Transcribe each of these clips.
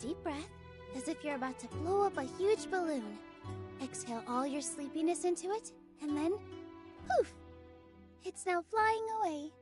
deep breath, as if you're about to blow up a huge balloon. Exhale all your sleepiness into it, and then, poof! It's now flying away.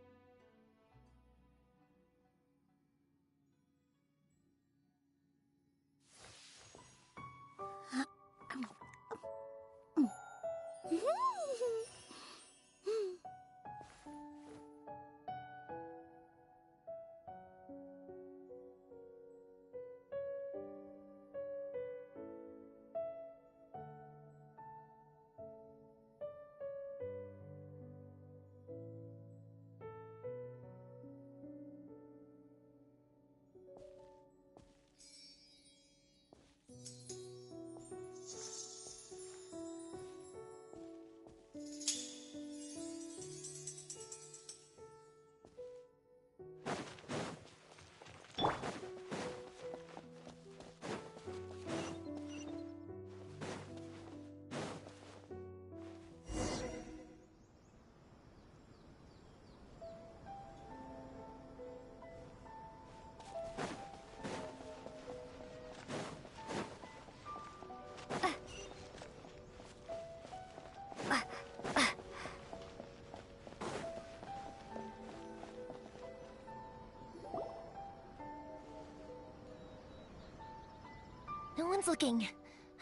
No one's looking.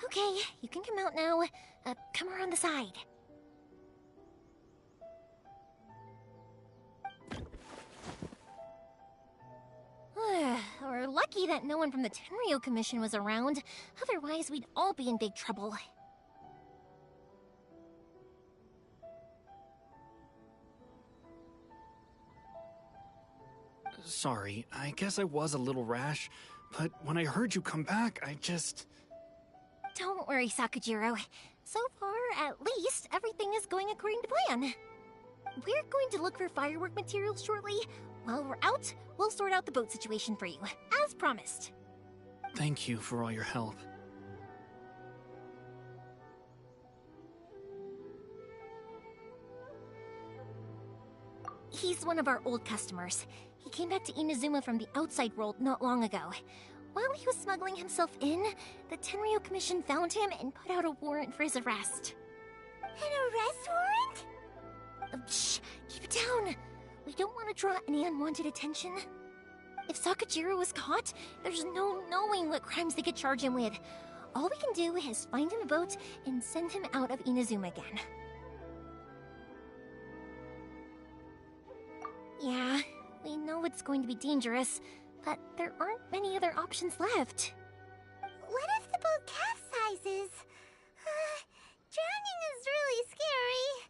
Okay, you can come out now. Come around the side. We're lucky that no one from the Tenryo Commission was around. Otherwise, we'd all be in big trouble. Sorry, I guess I was a little rash, but when I heard you come back, I just... Don't worry, Sakujiro. So far, at least, everything is going according to plan. We're going to look for firework materials shortly. While we're out, we'll sort out the boat situation for you, as promised. Thank you for all your help. He's one of our old customers. He came back to Inazuma from the outside world not long ago. While he was smuggling himself in, the Tenryo Commission found him and put out a warrant for his arrest. An arrest warrant? Shh! Keep it down! We don't want to draw any unwanted attention. If Sakujiro was caught, there's no knowing what crimes they could charge him with. All we can do is find him a boat and send him out of Inazuma again. Yeah, we know it's going to be dangerous, but there aren't many other options left. What if the boat capsizes? Drowning is really scary.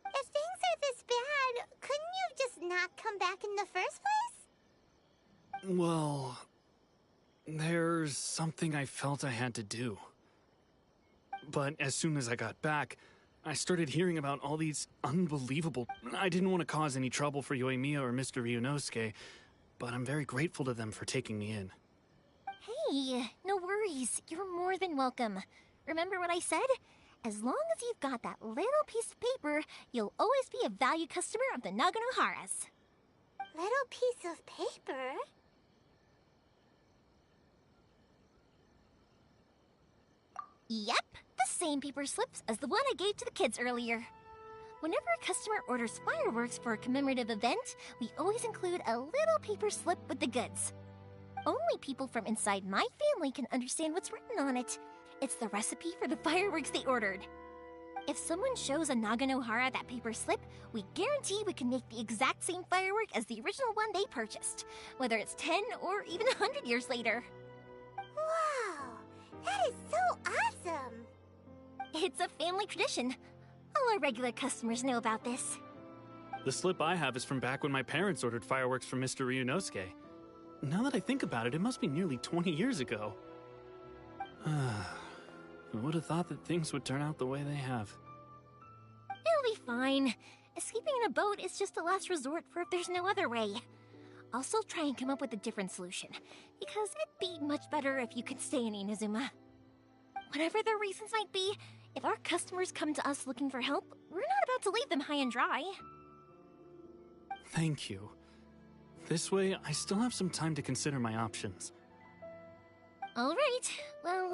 If things are this bad, couldn't you just not come back in the first place? Well, there's something I felt I had to do. But as soon as I got back, I started hearing about all these unbelievable... I didn't want to cause any trouble for Yoimiya or Mr. Ryunosuke, but I'm very grateful to them for taking me in. Hey, no worries. You're more than welcome. Remember what I said? As long as you've got that little piece of paper, you'll always be a valued customer of the Naganoharas. Little piece of paper? Yep, the same paper slips as the one I gave to the kids earlier. Whenever a customer orders fireworks for a commemorative event, we always include a little paper slip with the goods. Only people from inside my family can understand what's written on it. It's the recipe for the fireworks they ordered. If someone shows a Naganohara that paper slip, we guarantee we can make the exact same firework as the original one they purchased, whether it's 10 or even 100 years later. Wow, that is so awesome! It's a family tradition. All our regular customers know about this. The slip I have is from back when my parents ordered fireworks from Mr. Ryunosuke. Now that I think about it, it must be nearly 20 years ago. Who would have thought that things would turn out the way they have? It'll be fine. Escaping in a boat is just a last resort for if there's no other way. I'll still try and come up with a different solution, because it'd be much better if you could stay in Inazuma. Whatever their reasons might be, if our customers come to us looking for help, we're not about to leave them high and dry. Thank you. This way, I still have some time to consider my options. Alright, well,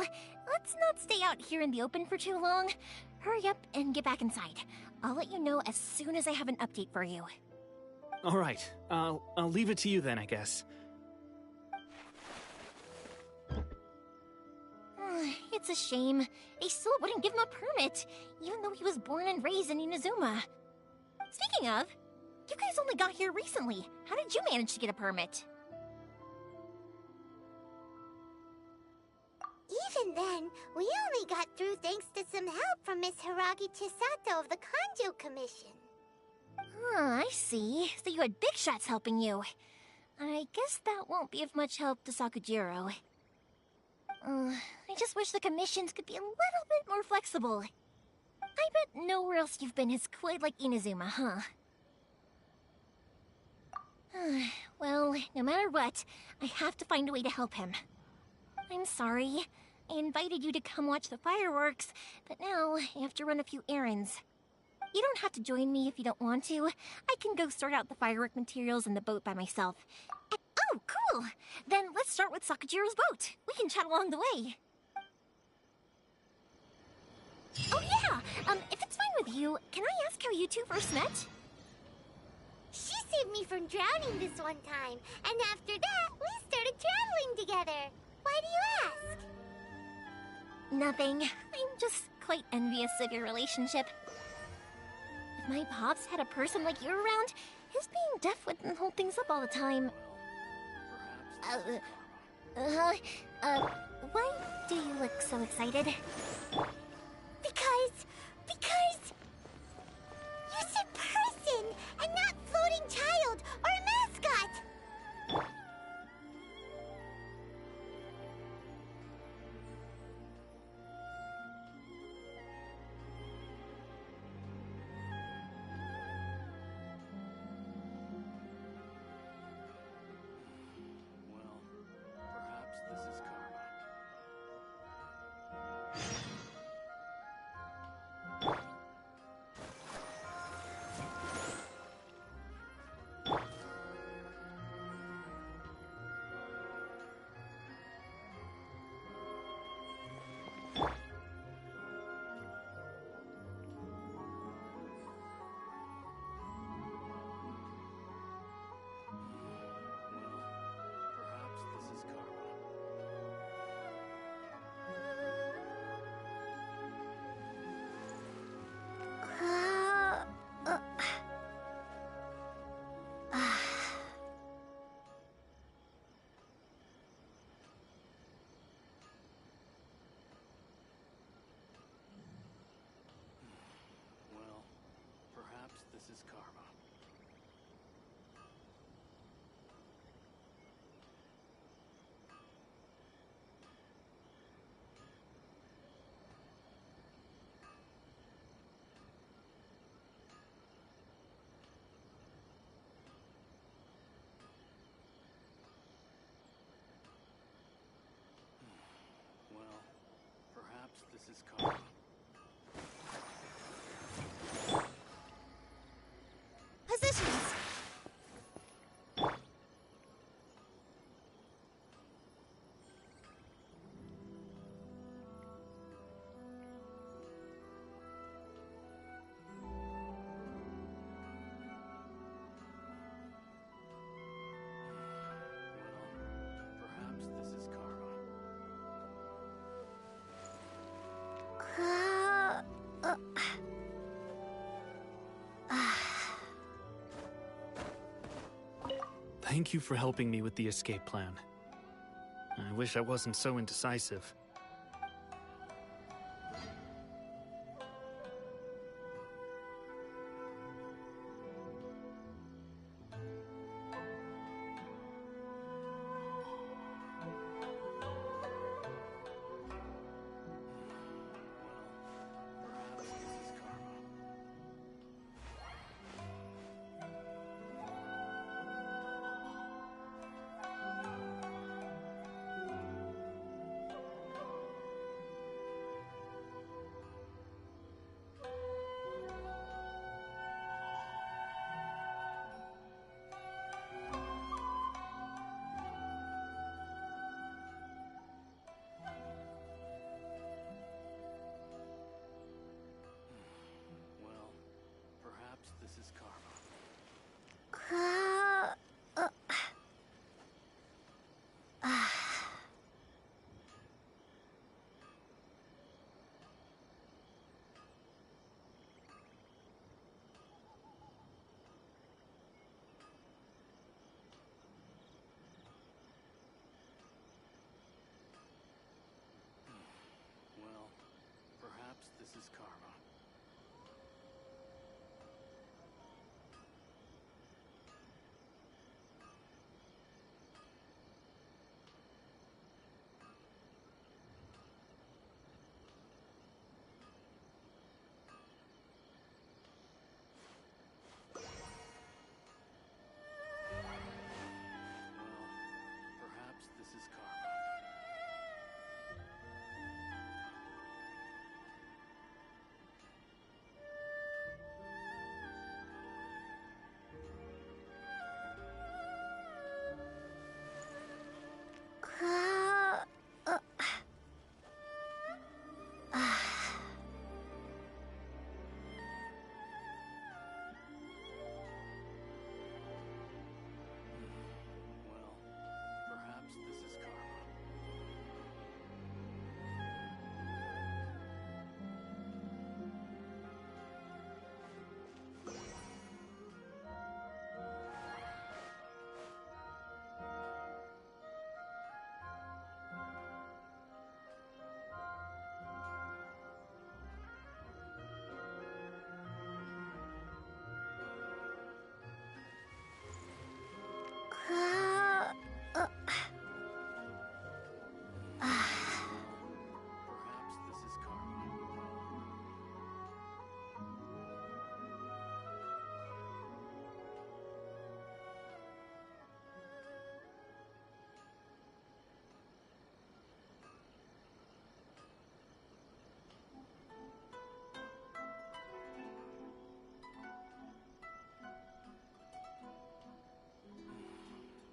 let's not stay out here in the open for too long. Hurry up and get back inside. I'll let you know as soon as I have an update for you. All right, I'll leave it to you then, I guess. It's a shame. They still wouldn't give him a permit, even though he was born and raised in Inazuma. Speaking of, you guys only got here recently. How did you manage to get a permit? Even then, we only got through thanks to some help from Miss Hiragi Chisato of the Kanjo Commission. I see. So you had big shots helping you. I guess that won't be of much help to Sakujiro. I just wish the commissions could be a little bit more flexible. I bet nowhere else you've been is quite like Inazuma, huh? Well, no matter what, I have to find a way to help him. I'm sorry. I invited you to come watch the fireworks, but now I have to run a few errands. You don't have to join me if you don't want to. I can go sort out the firework materials in the boat by myself. Oh, cool! Then let's start with Sakujiro's boat. We can chat along the way. Oh yeah! If it's fine with you, can I ask how you two first met? She saved me from drowning this one time, and after that, we started traveling together. Why do you ask? Nothing. I'm just quite envious of your relationship. If my pops had a person like you around, his being deaf wouldn't hold things up all the time. Why do you look so excited? Because you said person and not floating child or a mascot. Well, perhaps this is karma. Perhaps this is karma. Well, perhaps this is karma. Well, perhaps this is karma. Positions! Well, perhaps this is karma. Thank you for helping me with the escape plan. I wish I wasn't so indecisive. Perhaps this is karma. this is karma. Well, perhaps this is karma. Well, perhaps this is karma. Perhaps this is karma.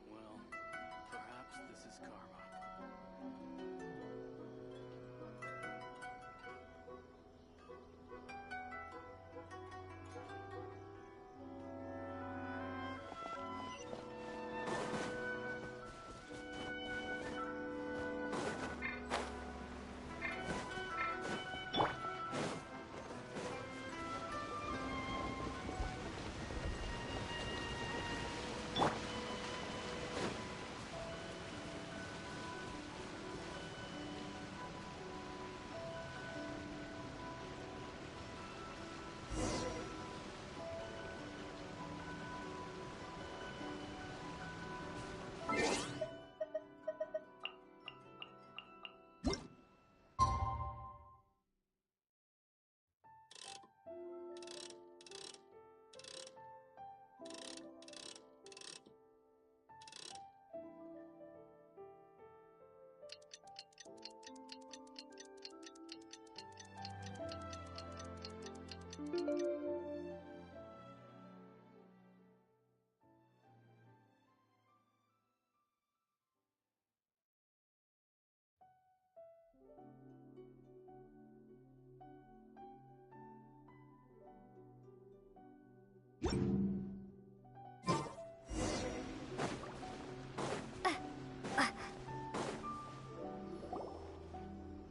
Well, perhaps this is karma.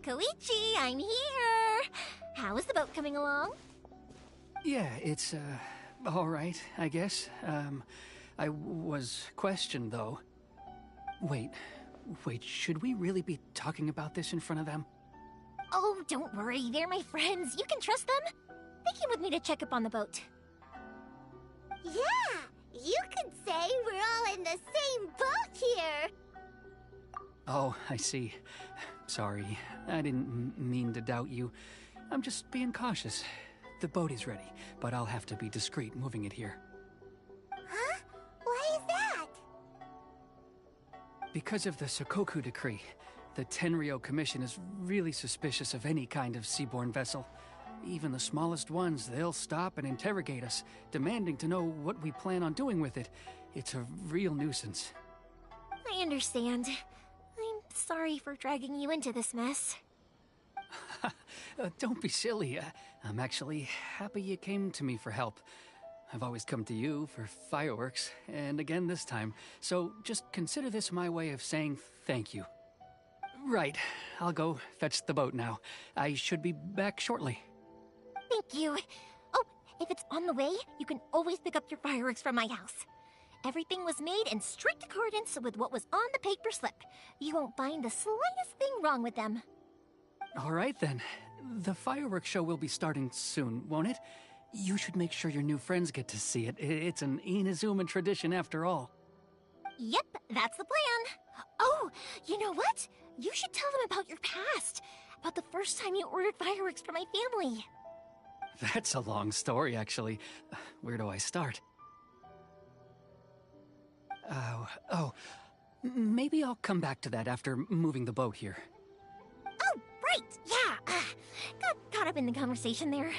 Koichi, I'm here! How is the boat coming along? Yeah, it's, all right, I guess. I was questioned, though. Wait, should we really be talking about this in front of them? Oh, don't worry, they're my friends. You can trust them. They came with me to check up on the boat. Yeah, you could say we're all in the same boat here. Oh, I see. Sorry, I didn't mean to doubt you. I'm just being cautious. The boat is ready, but I'll have to be discreet moving it here. Huh? Why is that? Because of the Sokoku Decree, the Tenryo Commission is really suspicious of any kind of seaborne vessel. Even the smallest ones, they'll stop and interrogate us, demanding to know what we plan on doing with it. It's a real nuisance. I understand. I'm sorry for dragging you into this mess. Don't be silly. I'm actually happy you came to me for help. I've always come to you for fireworks, and again this time, so just consider this my way of saying thank you. Right, I'll go fetch the boat now. I should be back shortly. Thank you. Oh, if it's on the way, you can always pick up your fireworks from my house. Everything was made in strict accordance with what was on the paper slip. You won't find the slightest thing wrong with them. All right then. The fireworks show will be starting soon, won't it? You should make sure your new friends get to see it. It's an Inazuma tradition after all. Yep, that's the plan. Oh, you know what? You should tell them about your past. About the first time you ordered fireworks for my family. That's a long story, actually. Where do I start? Maybe I'll come back to that after moving the boat here. Oh, right, yeah. Got caught up in the conversation there.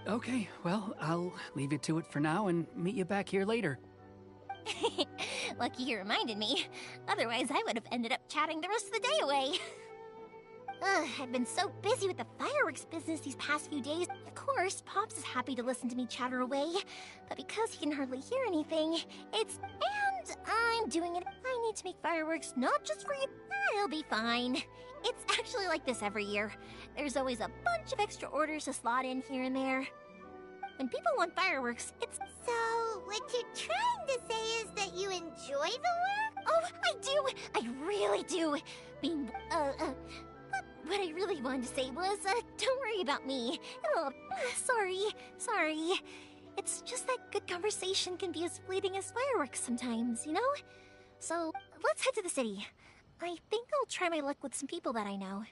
Okay, well, I'll leave you to it for now and meet you back here later. Lucky you reminded me. Otherwise, I would have ended up chatting the rest of the day away. I've been so busy with the fireworks business these past few days. Of course, Pops is happy to listen to me chatter away, but because he can hardly hear anything, and I'm doing it. I need to make fireworks not just for you. I'll be fine. It's actually like this every year. There's always a bunch of extra orders to slot in here and there. When people want fireworks, it's... So, what you're trying to say is that you enjoy the work? Oh, I do! I really do! What I really wanted to say was, don't worry about me. Sorry. It's just that good conversation can be as fleeting as fireworks sometimes, you know? So, let's head to the city. I think I'll try my luck with some people that I know.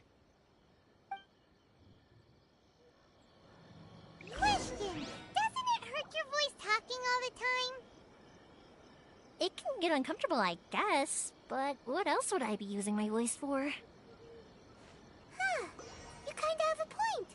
Question! Doesn't it hurt your voice talking all the time? It can get uncomfortable, I guess, but what else would I be using my voice for? Huh. You kinda have a point.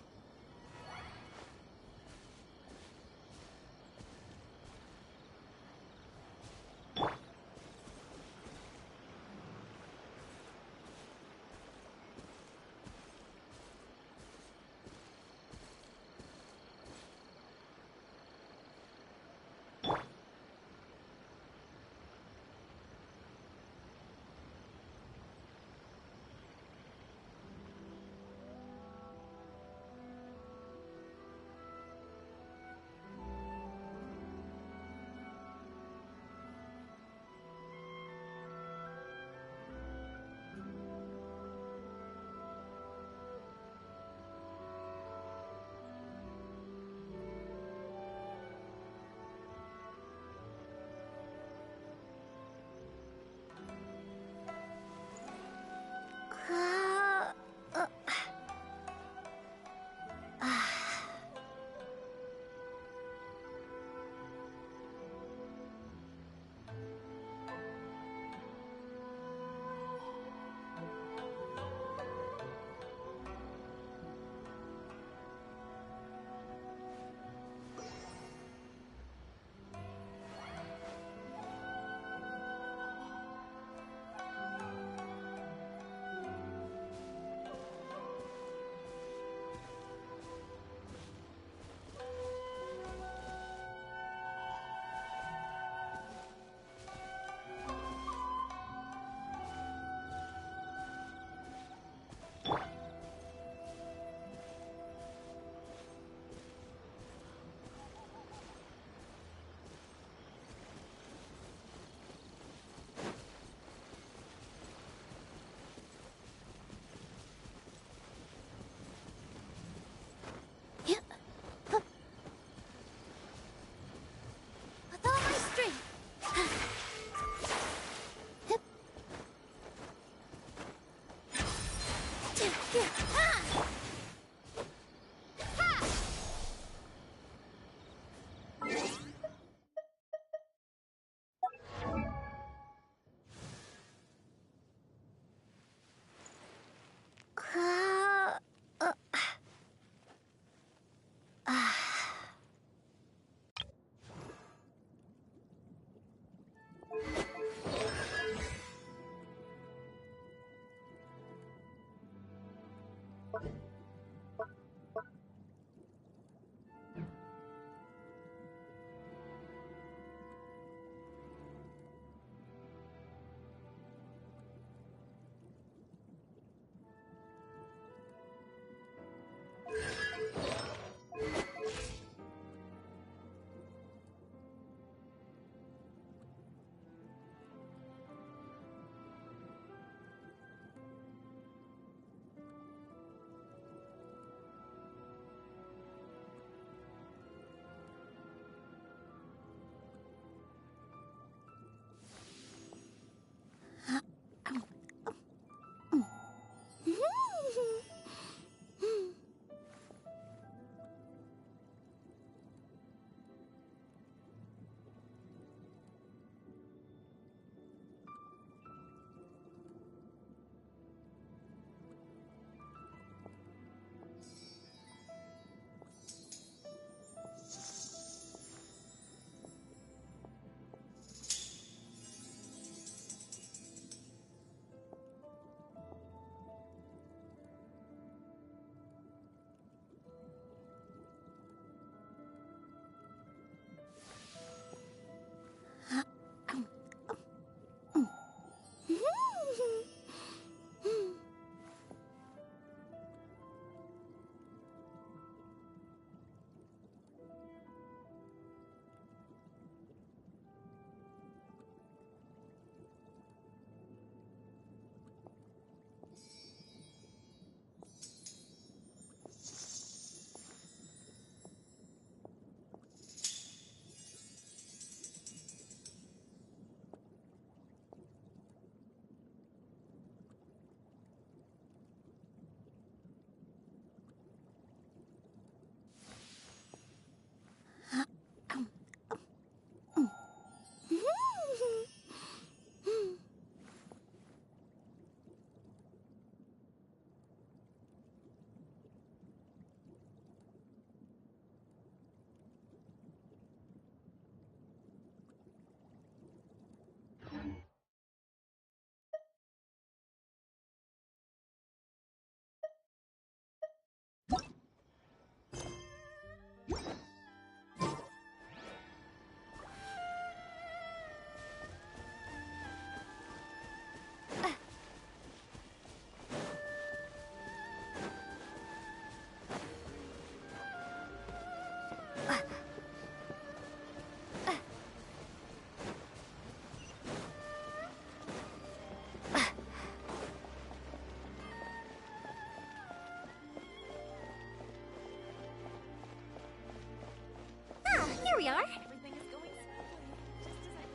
we are. Everything is going smoothly, just as I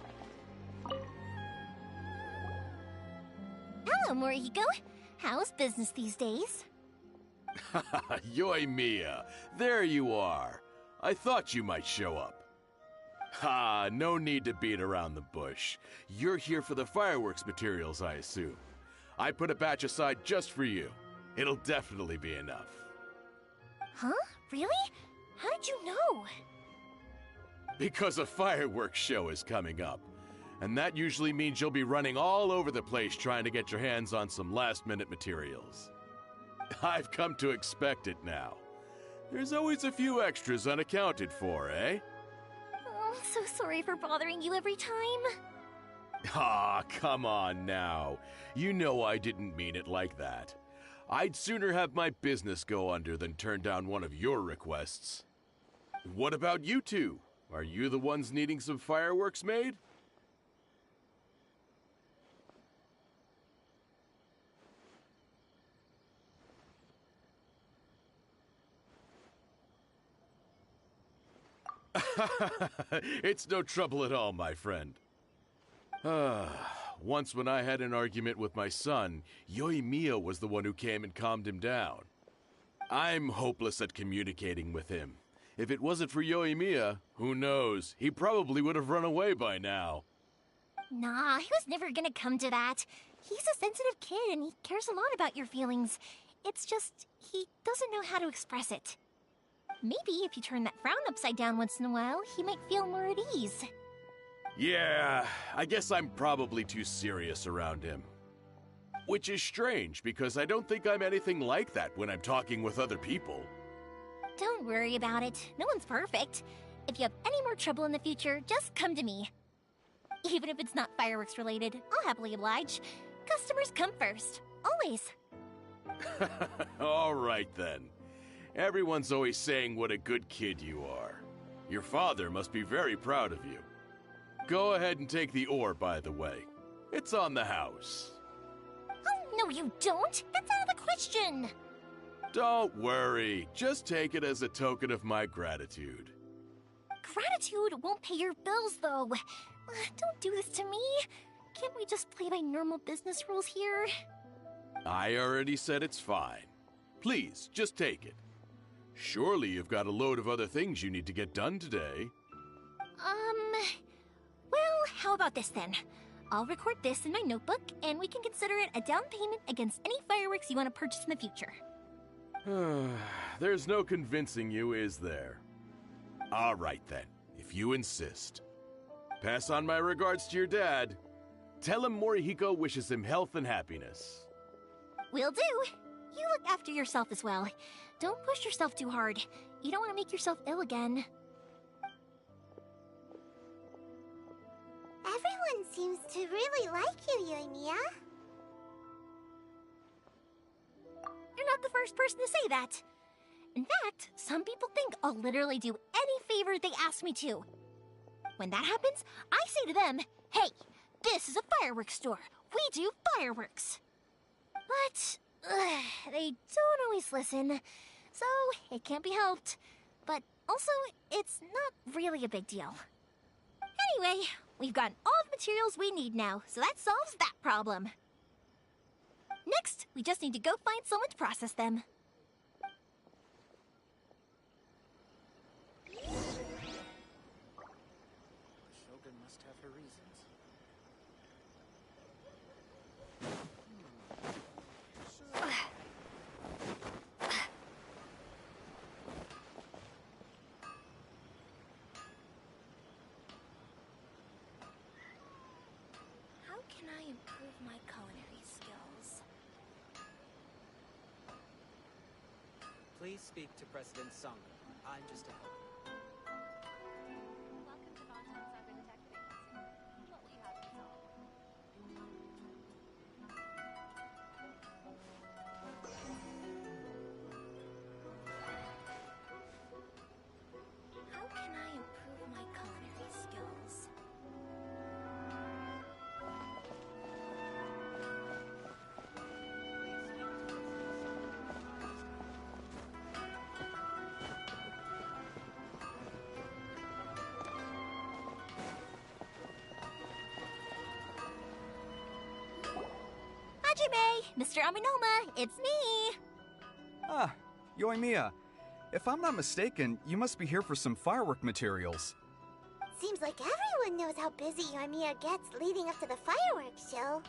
planned. Hello, Morihiko. How's business these days? Yoi Mia, there you are. I thought you might show up. Ha, no need to beat around the bush. You're here for the fireworks materials, I assume. I put a batch aside just for you. It'll definitely be enough. Huh? Really? How did you know? Because a fireworks show is coming up. And that usually means you'll be running all over the place trying to get your hands on some last-minute materials. I've come to expect it now. There's always a few extras unaccounted for, eh? Oh, I'm so sorry for bothering you every time. Ah, come on now. You know I didn't mean it like that. I'd sooner have my business go under than turn down one of your requests. What about you two? Are you the ones needing some fireworks made? It's no trouble at all, my friend. Once when I had an argument with my son, Yoimiya was the one who came and calmed him down. I'm hopeless at communicating with him. If it wasn't for Yoimiya, who knows, he probably would have run away by now. Nah, he was never gonna come to that. He's a sensitive kid and he cares a lot about your feelings. It's just, he doesn't know how to express it. Maybe if you turn that frown upside down once in a while, he might feel more at ease. Yeah, I guess I'm probably too serious around him. Which is strange, because I don't think I'm anything like that when I'm talking with other people. Don't worry about it. No one's perfect. If you have any more trouble in the future, just come to me. Even if it's not fireworks related, I'll happily oblige. Customers come first. Always. All right then. Everyone's always saying what a good kid you are. Your father must be very proud of you. Go ahead and take the ore, by the way. It's on the house. Oh, no you don't! That's out of the question! Don't worry. Just take it as a token of my gratitude. Gratitude won't pay your bills, though. Don't do this to me. Can't we just play by normal business rules here? I already said it's fine. Please, just take it. Surely you've got a load of other things you need to get done today. Well, how about this then? I'll record this in my notebook, and we can consider it a down payment against any fireworks you want to purchase in the future. There's no convincing you, is there? All right then, if you insist. Pass on my regards to your dad. Tell him Morihiko wishes him health and happiness. Will do. You look after yourself as well. Don't push yourself too hard. You don't want to make yourself ill again. Everyone seems to really like you, Yoimiya. You're not the first person to say that. In fact, some people think I'll literally do any favor they ask me to. When that happens, I say to them, hey, this is a fireworks store. We do fireworks. But they don't always listen, so it can't be helped. But also, it's not really a big deal. Anyway, we've gotten all the materials we need now, so that solves that problem. Next, we just need to go find someone to process them. Shogun must have her reasons. How can I improve my culinary skills? Please speak to President Sung. I'm just a helper. Welcome to Bonton Cyber Detective Agency. What will you have to solve? How can I improve my culinary skills? Hajime! Mr. Aminoma, it's me! Ah, Yoimiya. If I'm not mistaken, you must be here for some firework materials. Seems like everyone knows how busy Yoimiya gets leading up to the fireworks show.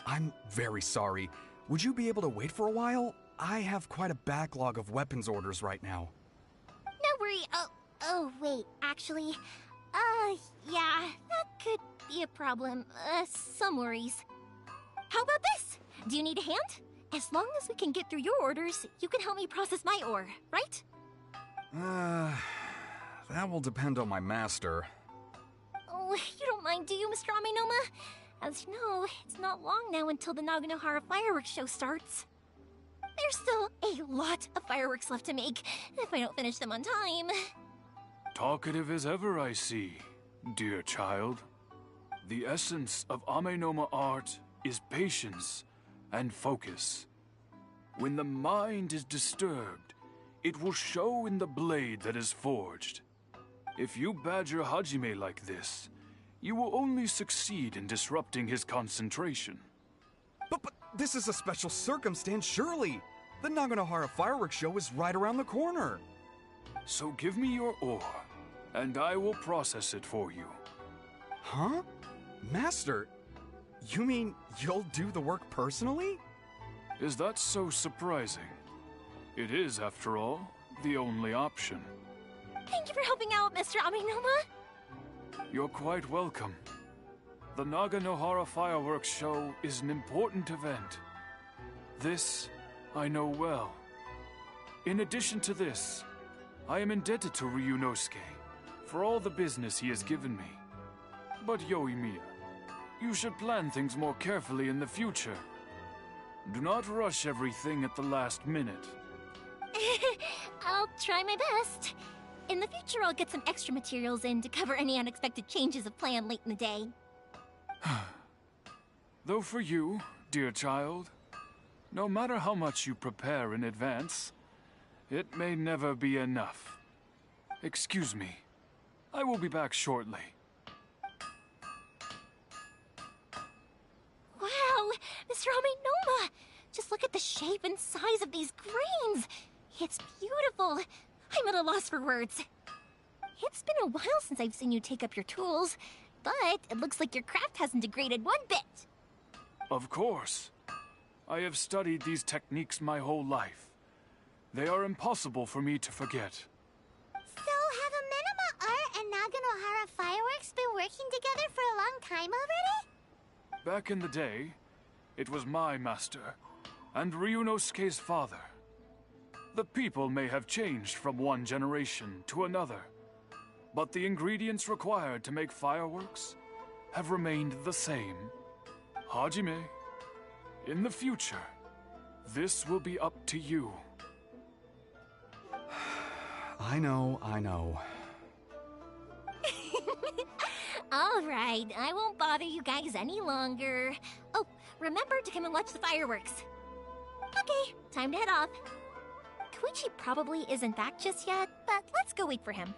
I'm very sorry. Would you be able to wait for a while? I have quite a backlog of weapons orders right now. No worry. Oh, wait, actually, yeah, that could be a problem. Some worries. How about this? Do you need a hand? As long as we can get through your orders, you can help me process my ore, right? That will depend on my master. Oh, you don't mind, do you, Mr. Aminoma? As you know, it's not long now until the Naganohara fireworks show starts. There's still a lot of fireworks left to make, if I don't finish them on time. Talkative as ever, I see, dear child. The essence of Amenoma art is patience and focus. When the mind is disturbed, it will show in the blade that is forged. If you badger Hajime like this, you will only succeed in disrupting his concentration. But this is a special circumstance, surely. The Naganohara fireworks show is right around the corner. So give me your ore, and I will process it for you. Huh? Master, you mean you'll do the work personally? Is that so surprising? It is, after all, the only option. Thank you for helping out, Mr. Aminoma. You're quite welcome. The Naganohara fireworks show is an important event. This I know well. In addition to this, I am indebted to Ryunosuke for all the business he has given me. But Yoimiya, you should plan things more carefully in the future. Do not rush everything at the last minute. I'll try my best. In the future, I'll get some extra materials in to cover any unexpected changes of plan late in the day. Though for you, dear child, no matter how much you prepare in advance, it may never be enough. Excuse me. I will be back shortly. Wow, Mr. Aminoma! Just look at the shape and size of these grains! It's beautiful! I'm at a loss for words. It's been a while since I've seen you take up your tools, but it looks like your craft hasn't degraded one bit. Of course. I have studied these techniques my whole life. They are impossible for me to forget. So have Amenoma Art and Naganohara Fireworks been working together for a long time already? Back in the day, it was my master, and Ryunosuke's father. The people may have changed from one generation to another, but the ingredients required to make fireworks have remained the same. Hajime, in the future, this will be up to you. I know. All right, I won't bother you guys any longer. Oh, remember to come and watch the fireworks. Okay, time to head off. Koichi probably isn't back just yet, but let's go wait for him.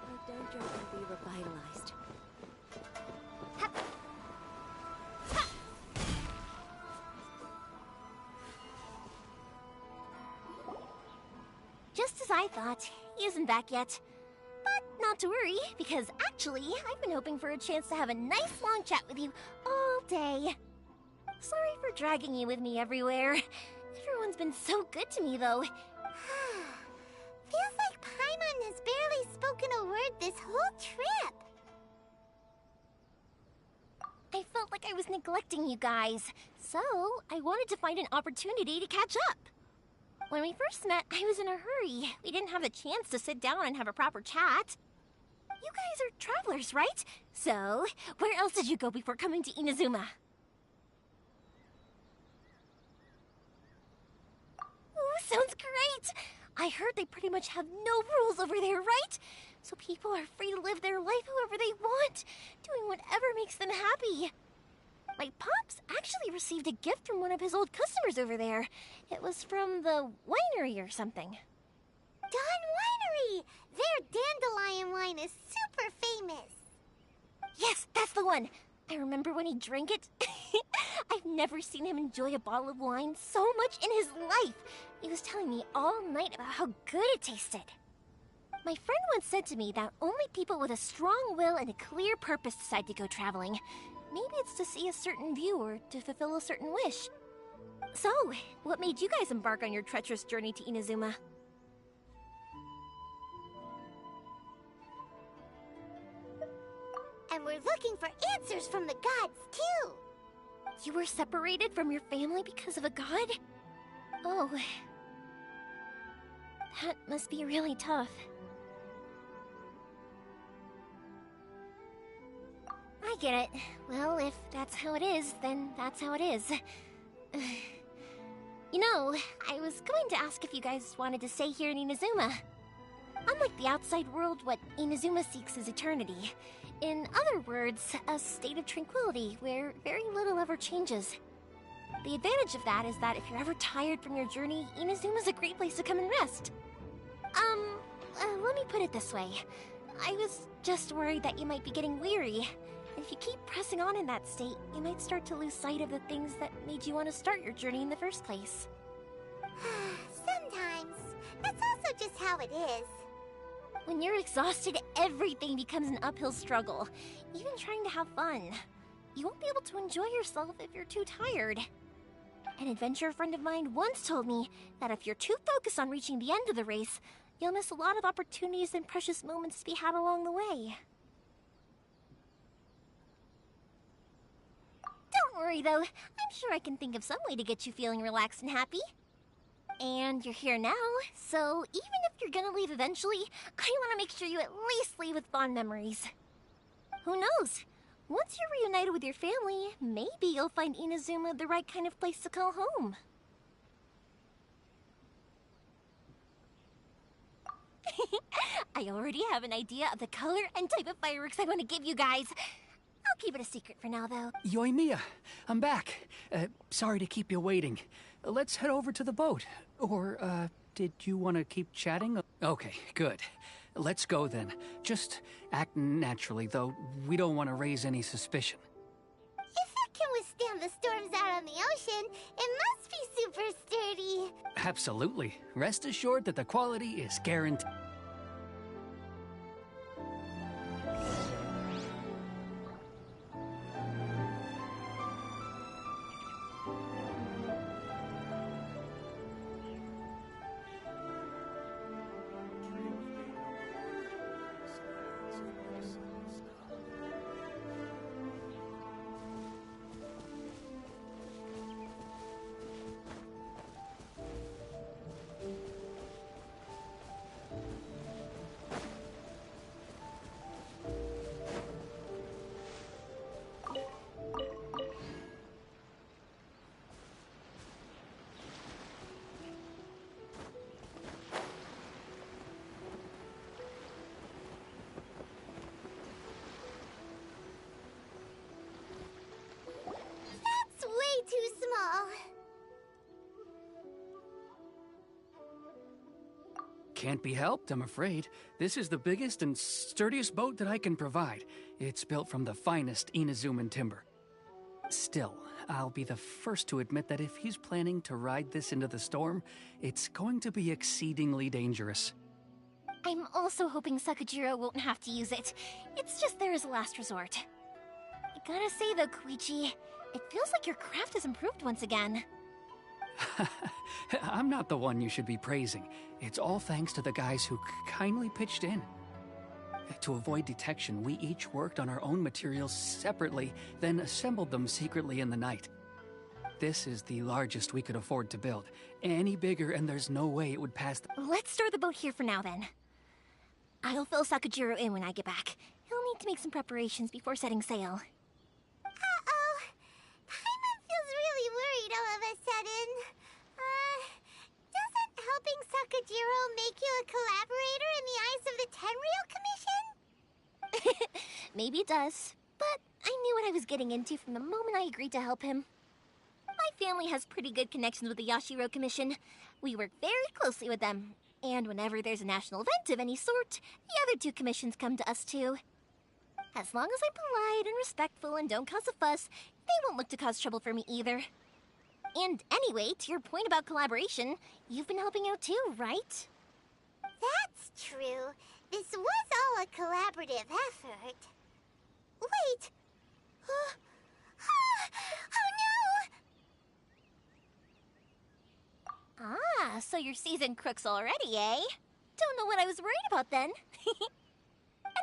My dojo can be revitalized. Just as I thought, he isn't back yet. But not to worry, because actually, I've been hoping for a chance to have a nice long chat with you all day. Sorry for dragging you with me everywhere. Everyone's been so good to me, though. Feels like Paimon has barely spoken a word this whole trip. I felt like I was neglecting you guys, so I wanted to find an opportunity to catch up. When we first met, I was in a hurry. We didn't have a chance to sit down and have a proper chat. You guys are travelers, right? So, where else did you go before coming to Inazuma? Ooh, sounds great! I heard they pretty much have no rules over there, right? So people are free to live their life however they want, doing whatever makes them happy. My pops actually received a gift from one of his old customers over there. It was from the winery or something. Dawn Winery! Their dandelion wine is super famous. Yes, that's the one. I remember when he drank it. I've never seen him enjoy a bottle of wine so much in his life. He was telling me all night about how good it tasted. My friend once said to me that only people with a strong will and a clear purpose decide to go traveling. Maybe it's to see a certain view or to fulfill a certain wish. So, what made you guys embark on your treacherous journey to Inazuma? And we're looking for answers from the gods, too. You were separated from your family because of a god? Oh. That must be really tough. I get it. Well, if that's how it is, then that's how it is. You know, I was going to ask if you guys wanted to stay here in Inazuma. Unlike the outside world, what Inazuma seeks is eternity. In other words, a state of tranquility where very little ever changes. The advantage of that is that if you're ever tired from your journey, Inazuma's a great place to come and rest. Let me put it this way. I was just worried that you might be getting weary. If you keep pressing on in that state, you might start to lose sight of the things that made you want to start your journey in the first place. Sometimes. That's also just how it is. When you're exhausted, everything becomes an uphill struggle, even trying to have fun. You won't be able to enjoy yourself if you're too tired. An adventurer friend of mine once told me that if you're too focused on reaching the end of the race, you'll miss a lot of opportunities and precious moments to be had along the way. Don't worry, though. I'm sure I can think of some way to get you feeling relaxed and happy. And you're here now, so even if you're gonna leave eventually, I want to make sure you at least leave with fond memories. Who knows? Once you're reunited with your family, maybe you'll find Inazuma the right kind of place to call home. I already have an idea of the color and type of fireworks I want to give you guys. I'll keep it a secret for now, though. Yoimiya, I'm back. Sorry to keep you waiting. Let's head over to the boat. Or, did you want to keep chatting? Okay, good. Let's go then. Just act naturally, though. We don't want to raise any suspicion. If it can withstand the storms out on the ocean, it must be super sturdy. Absolutely. Rest assured that the quality is guaranteed. That's way too small. Can't be helped, I'm afraid. This is the biggest and sturdiest boat that I can provide. It's built from the finest Inazuman timber. Still, I'll be the first to admit that if he's planning to ride this into the storm, it's going to be exceedingly dangerous. I'm also hoping Sakajiro won't have to use it. It's just there as a last resort. I gotta say though, Koichi, it feels like your craft has improved once again. I'm not the one you should be praising. It's all thanks to the guys who kindly pitched in. To avoid detection, we each worked on our own materials separately, then assembled them secretly in the night. This is the largest we could afford to build. Any bigger and there's no way it would pass the— Let's store the boat here for now then. I'll fill Sakajiro in when I get back. He'll need to make some preparations before setting sail. Uh-oh. Paimon feels really worried all of a sudden. Doesn't helping Sakajiro maybe it does, but I knew what I was getting into from the moment I agreed to help him. My family has pretty good connections with the Yashiro Commission. We work very closely with them, and whenever there's a national event of any sort, the other two commissions come to us too. As long as I'm polite and respectful and don't cause a fuss, they won't look to cause trouble for me either. And anyway, to your point about collaboration, you've been helping out too, right? That's true. This was all a collaborative effort. Wait! Oh no! Ah, so you're seasoned crooks already, eh? Don't know what I was worried about then.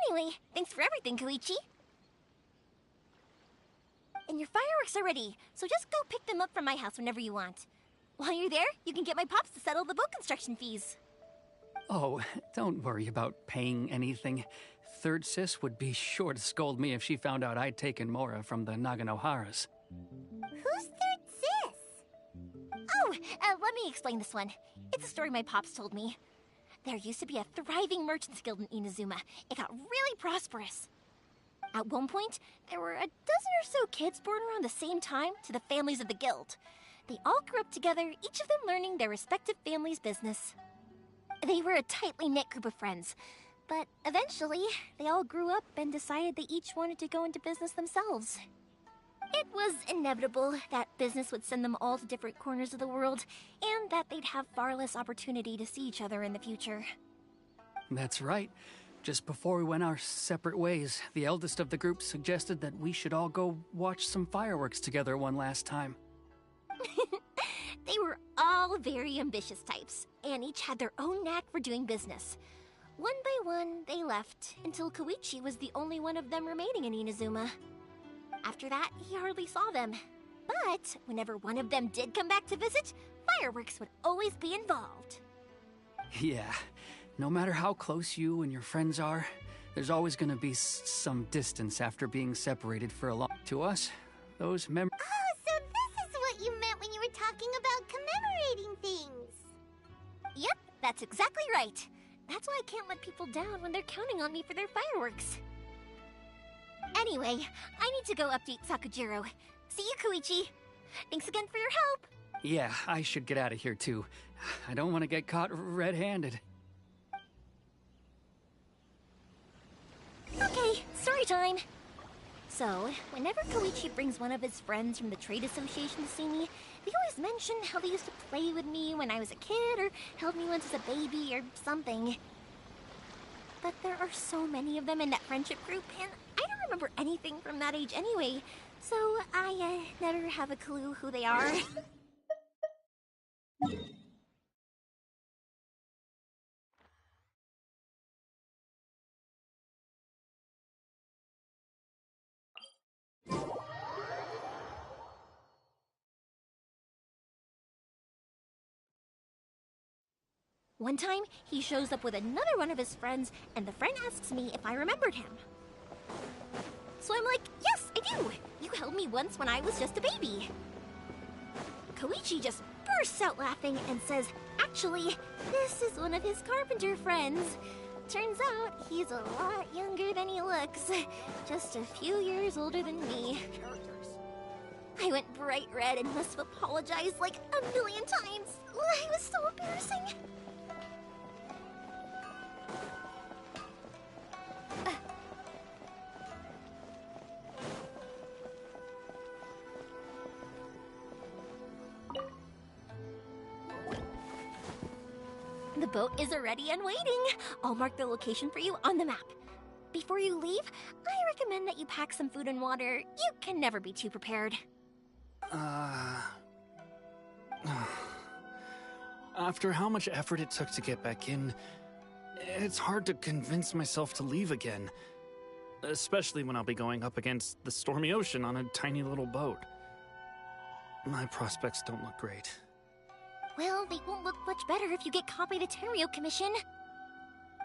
Anyway, thanks for everything, Koichi. And your fireworks are ready, so just go pick them up from my house whenever you want. While you're there, you can get my pops to settle the boat construction fees. Oh, don't worry about paying anything. Third Sis would be sure to scold me if she found out I'd taken Mora from the Naganoharas. Who's Third Sis? Oh, let me explain this one. It's a story my pops told me. There used to be a thriving merchants guild in Inazuma. It got really prosperous. At one point, there were a dozen or so kids born around the same time to the families of the guild. They all grew up together, each of them learning their respective family's business. They were a tightly knit group of friends, but eventually, they all grew up and decided they each wanted to go into business themselves. It was inevitable that business would send them all to different corners of the world, and that they'd have far less opportunity to see each other in the future. That's right. Just before we went our separate ways, the eldest of the group suggested that we should all go watch some fireworks together one last time. They were all very ambitious types, and each had their own knack for doing business. One by one, they left, until Koichi was the only one of them remaining in Inazuma. After that, he hardly saw them. But whenever one of them did come back to visit, fireworks would always be involved. Yeah, no matter how close you and your friends are, there's always gonna be some distance after being separated for a long... To us, those Oh, so this is what you meant when you were talking about commemorating things. Yep, that's exactly right. That's why I can't let people down when they're counting on me for their fireworks. Anyway, I need to go update Sakujiro. See you, Koichi. Thanks again for your help. Yeah, I should get out of here too. I don't want to get caught red-handed. Okay, story time. So, whenever Koichi brings one of his friends from the trade association to see me, they always mention how they used to play with me when I was a kid, or held me once as a baby, or something. But there are so many of them in that friendship group, and I don't remember anything from that age anyway, so I never have a clue who they are. One time, he shows up with another one of his friends, and the friend asks me if I remembered him. So I'm like, yes, I do! You held me once when I was just a baby. Koichi just bursts out laughing and says, actually, this is one of his carpenter friends. Turns out, he's a lot younger than he looks. Just a few years older than me. I went bright red and must have apologized like a million times. It was so embarrassing. The boat is ready and waiting. I'll mark the location for you on the map. Before you leave, I recommend that you pack some food and water. You can never be too prepared. After how much effort it took to get back in, it's hard to convince myself to leave again. Especially when I'll be going up against the stormy ocean on a tiny little boat. My prospects don't look great. Well, they won't look much better if you get caught by the Tenryou Commission.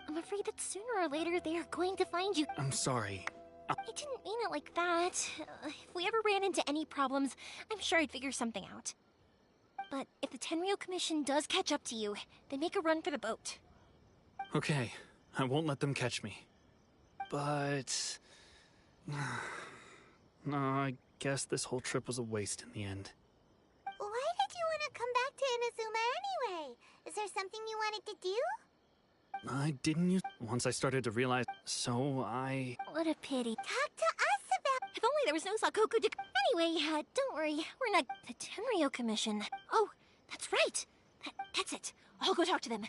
I'm afraid that sooner or later they are going to find you. I'm sorry. I didn't mean it like that. If we ever ran into any problems, I'm sure I'd figure something out. But if the Tenryou Commission does catch up to you, then make a run for the boat. Okay, I won't let them catch me. But No, I guess this whole trip was a waste in the end. Why did you want to come back to Inazuma anyway? Is there something you wanted to do? I didn't use once I started to realize, so I... What a pity. Talk to us about... If only there was no Sakoku to... Anyway, don't worry. We're not... The Tenryo Commission. Oh, that's right. That's it. I'll go talk to them.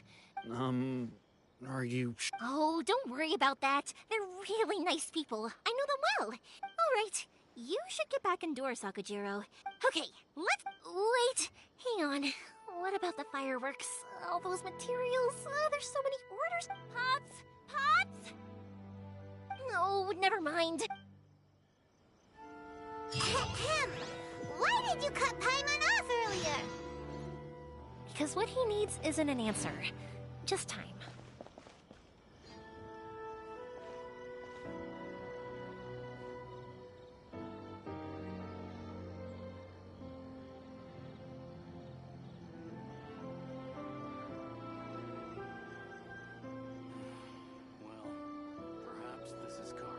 Are you... Oh, don't worry about that. They're really nice people. I know them well. All right. You should get back indoors, Sakujiro. Okay, let's... Wait. Hang on. What about the fireworks? All those materials? There's so many orders. Pots? Pots? No, never mind. Ahem. Why did you cut Paimon off earlier? Because what he needs isn't an answer. Just time. Well, perhaps this is karma.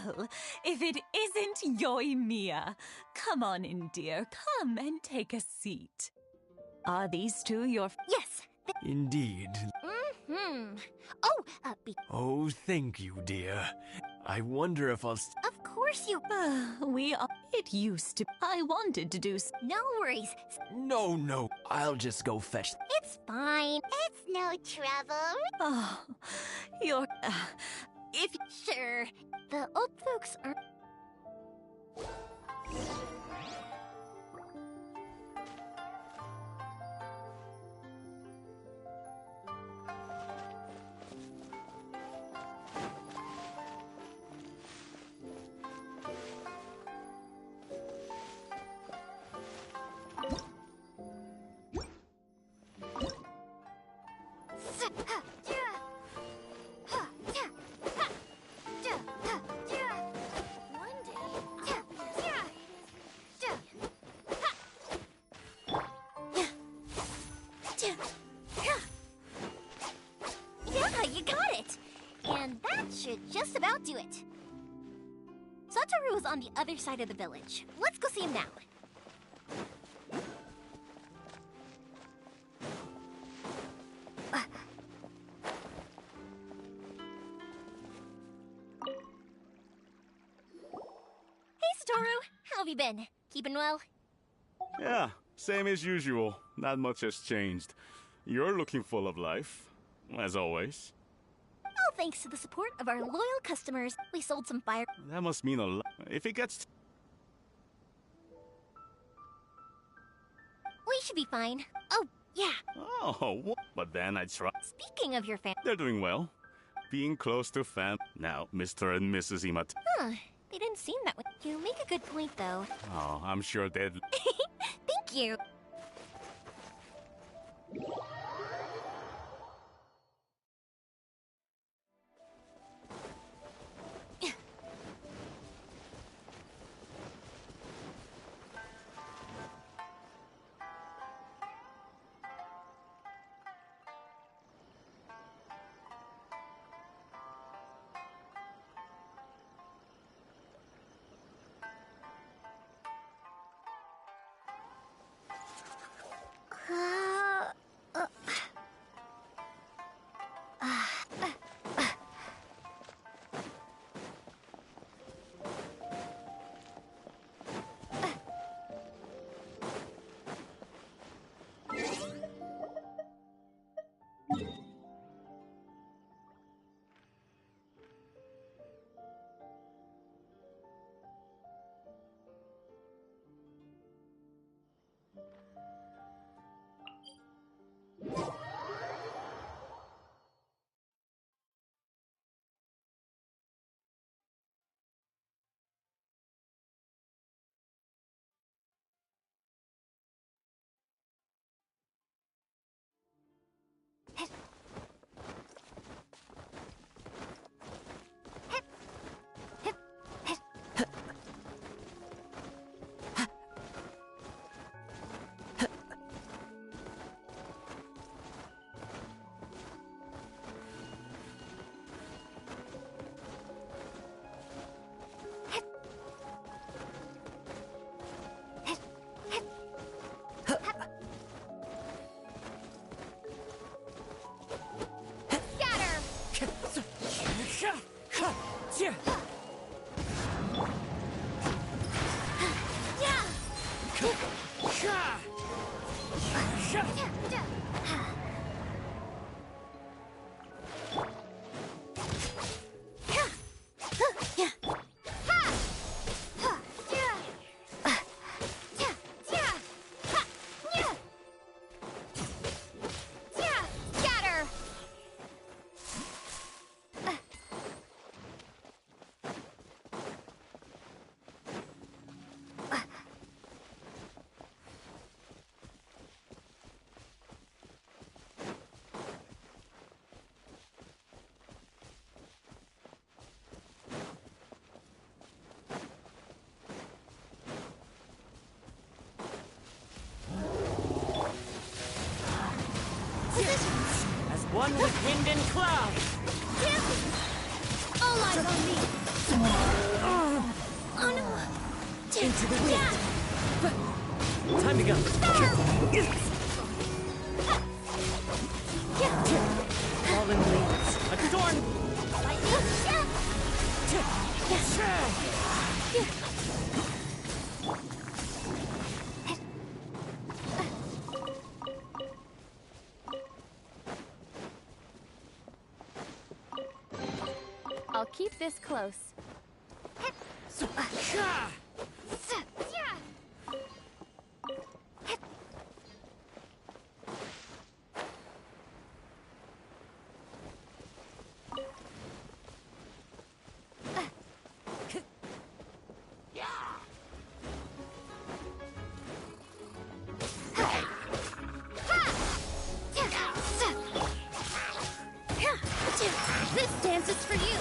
Well, if it isn't Yoimiya. Come on in, dear. Come and take a seat. Are these two your... Yes. Indeed. Mm-hmm. Oh, Oh, thank you, dear. I wonder if I'll... Of course you... we are... It used to... I wanted to do... No worries. No. I'll just go fetch... It's fine. It's no trouble. Oh, you're... If... Sure. The old folks are... Yeah, you got it! And that should just about do it. Satoru is on the other side of the village. Let's go see him now. Hey, Satoru! How have you been? Keeping well? Yeah, same as usual. Not much has changed. You're looking full of life, as always. All thanks to the support of our loyal customers, we sold some fire. That must mean a lot. If it gets... We should be fine. Oh, yeah. Oh, but then I try... Speaking of your fam... They're doing well. Being close to fam... Now, Mr. and Mrs. Imat. Huh. They didn't seem that way. You make a good point, though. Oh, I'm sure they'd... Thank you. As one with wind and cloud. All eyes on me. Oh no. Into the wind. Time to go. Fallen leaves. Adorn. I'll keep this close. This dance is for you.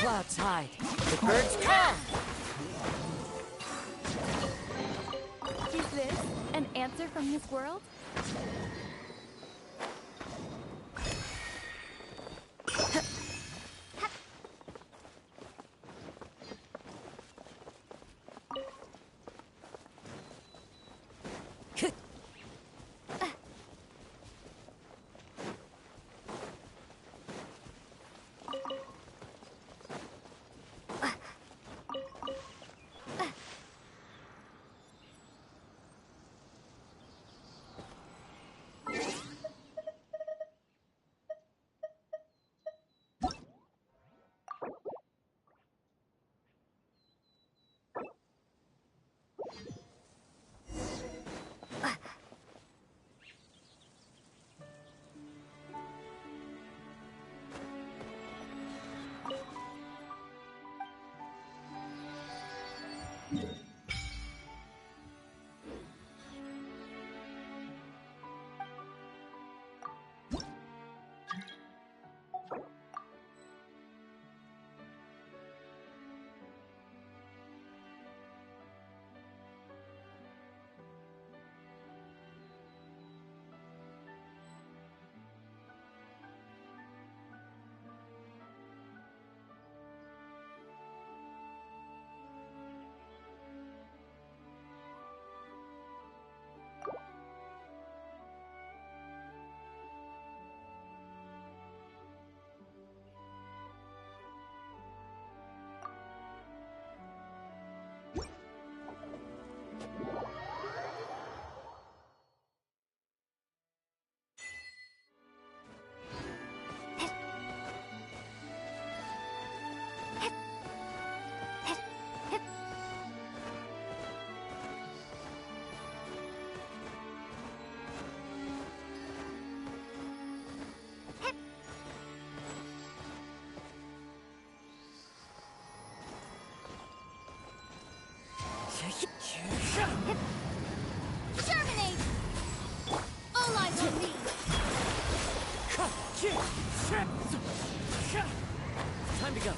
Clouds hide. The birds come! Is this an answer from this world? Terminate! All eyes on me! Time to go.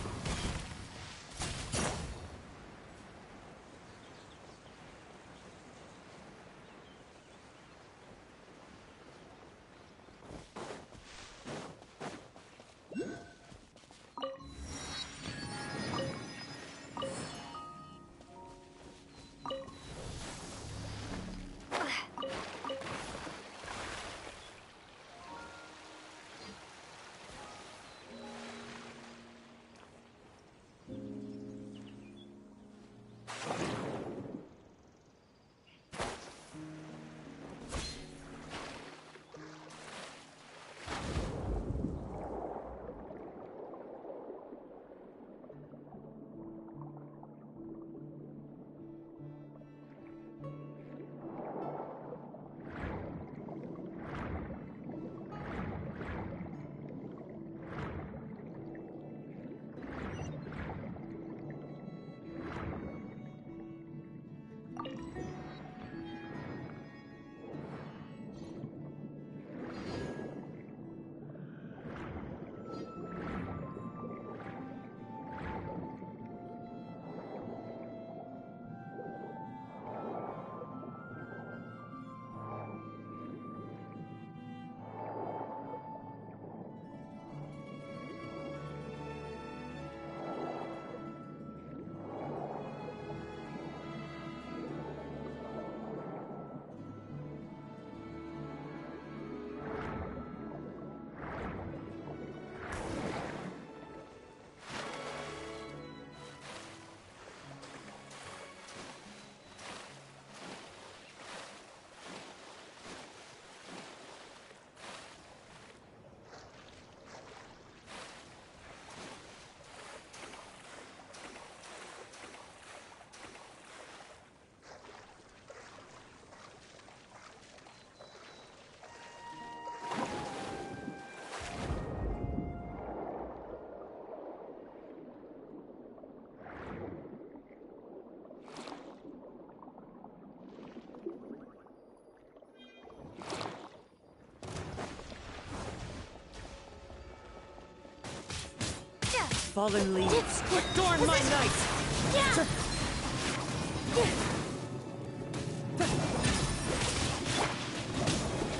fallen leaves, adorn my night!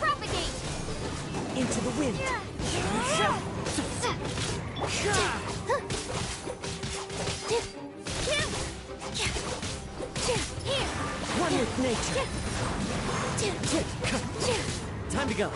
Propagate! Into the wind! One with nature! Time to go!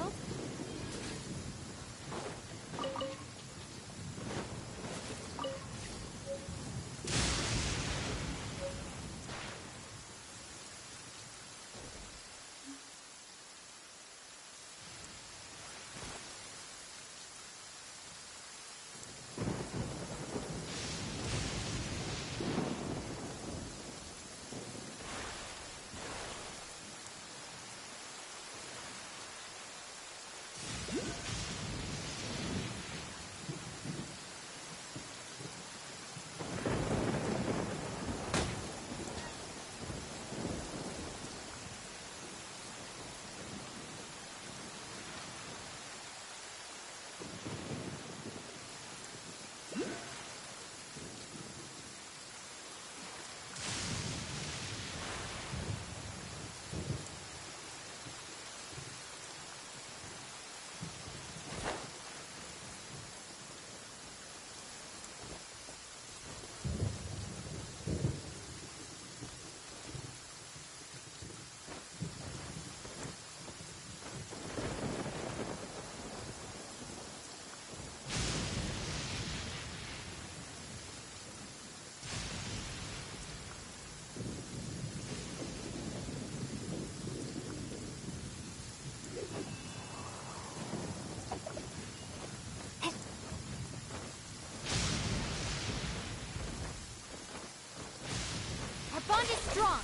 world? Our bond is strong.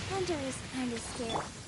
Thunder is kinda scary.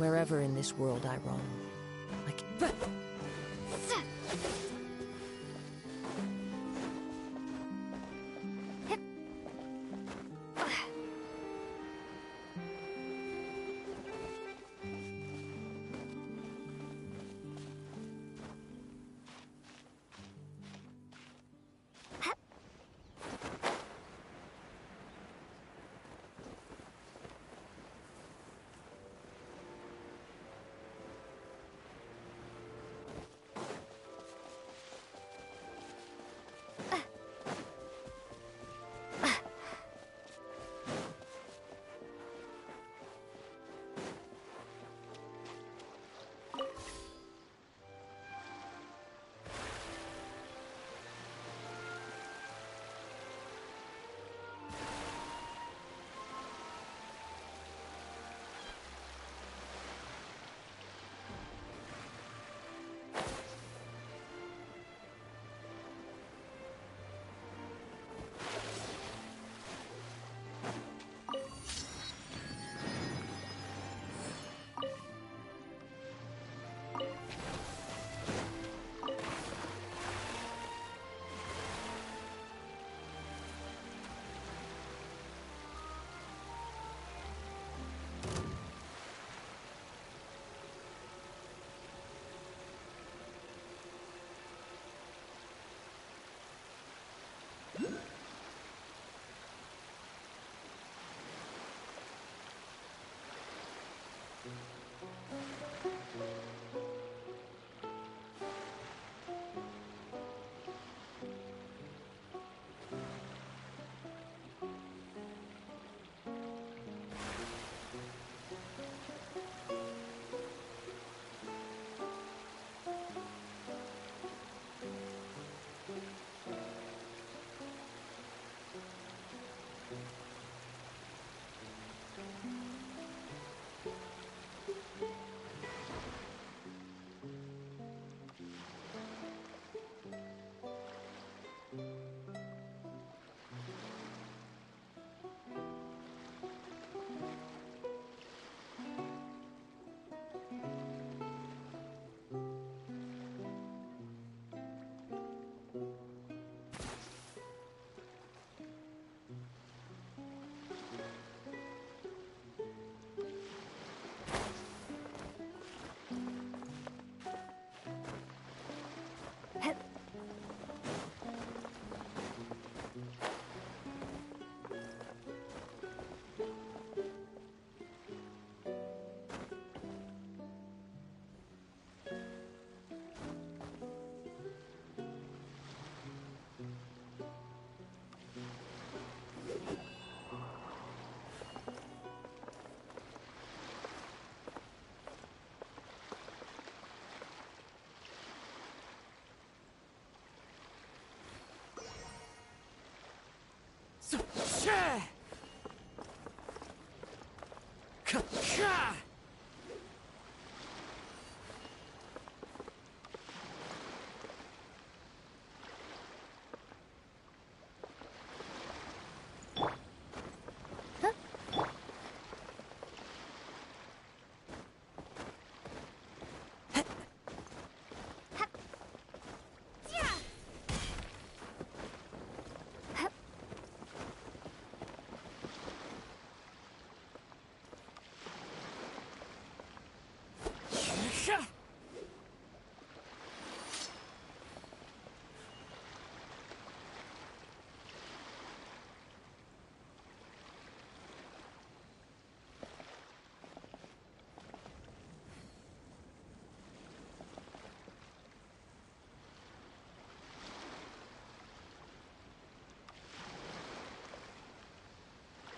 Wherever in this world I roam, I can...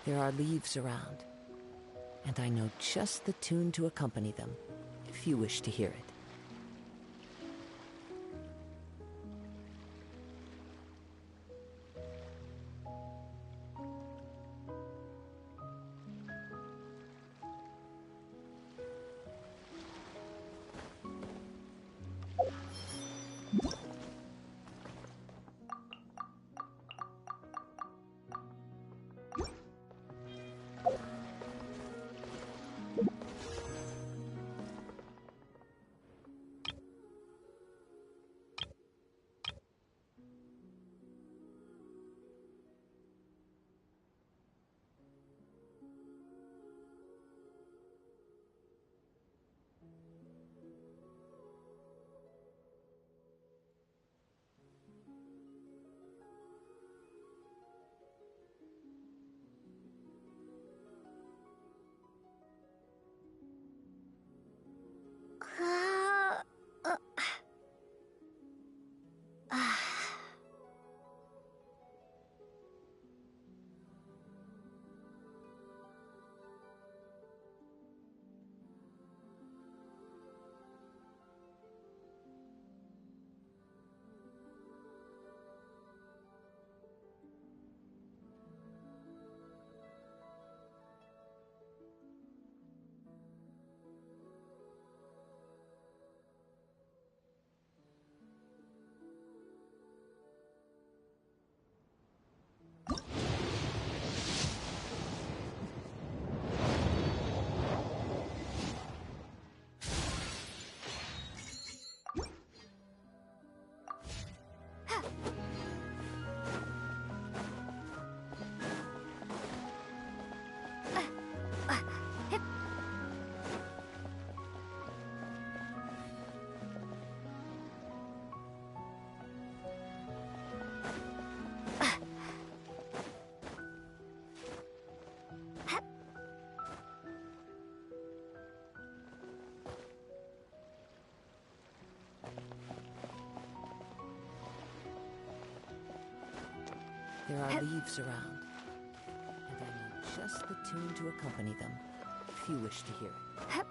There are leaves around, and I know just the tune to accompany them, if you wish to hear it. There are leaves around, and I know just the tune to accompany them, if you wish to hear it.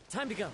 Time to go.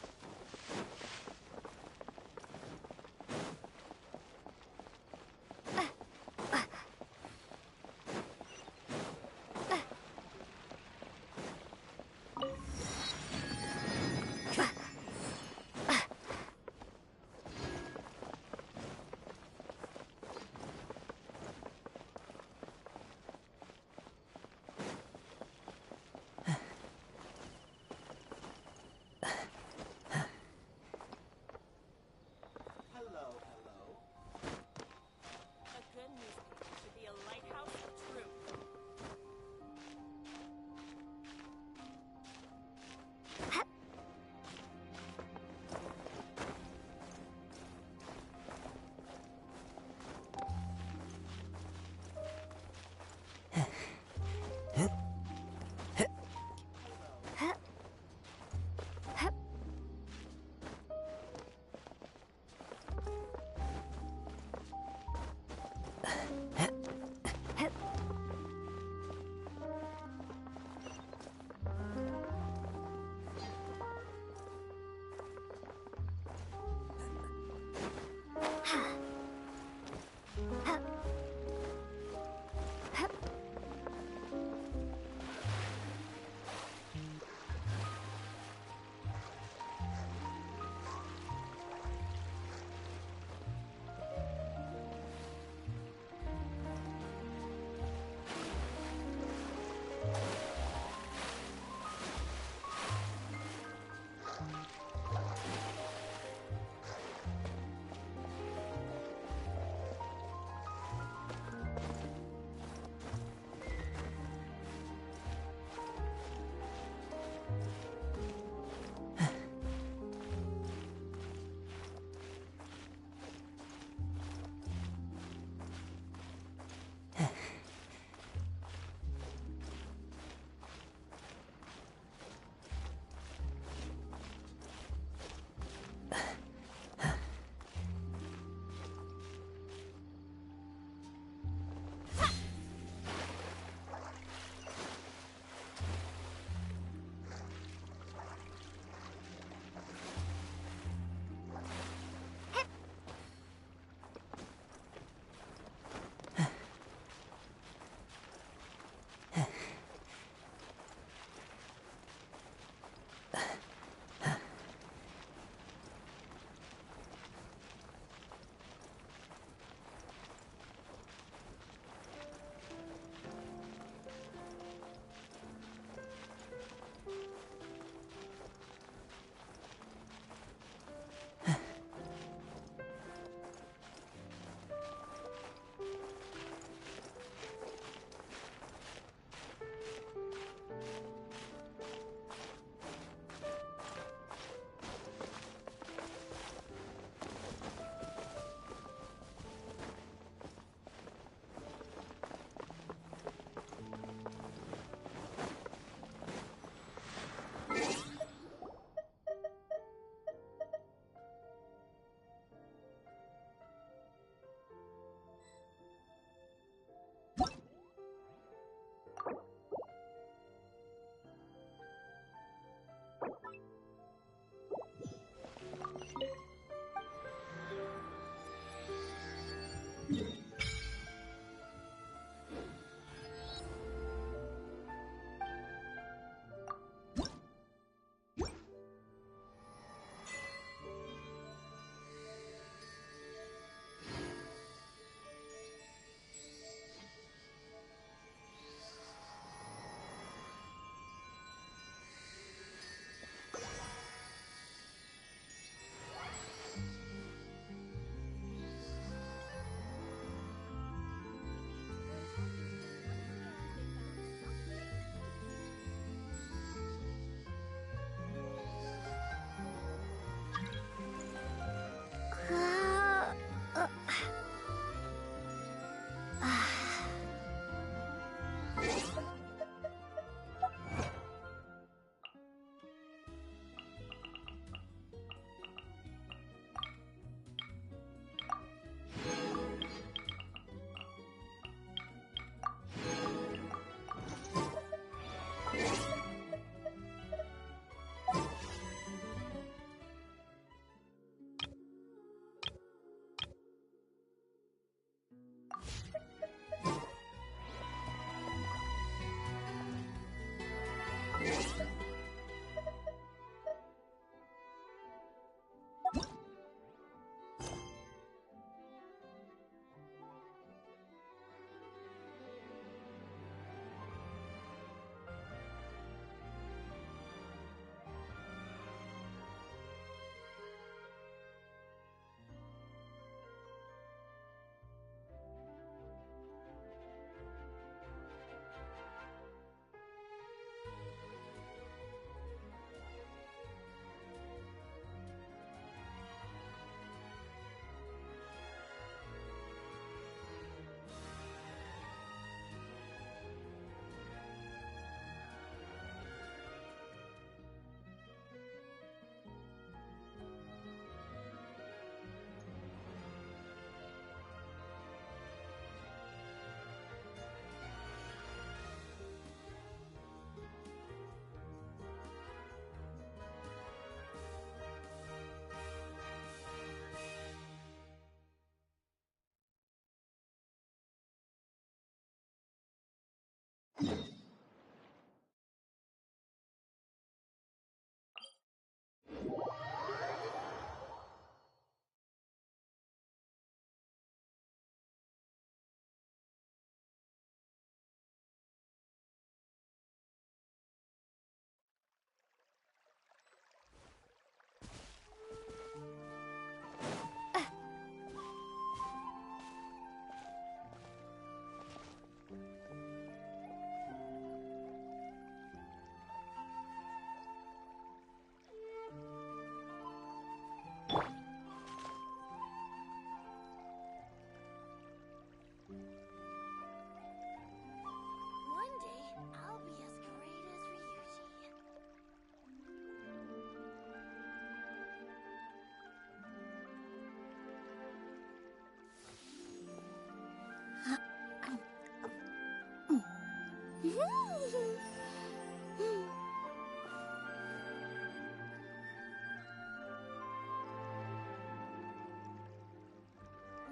One day, I'll be as great as Ryuji.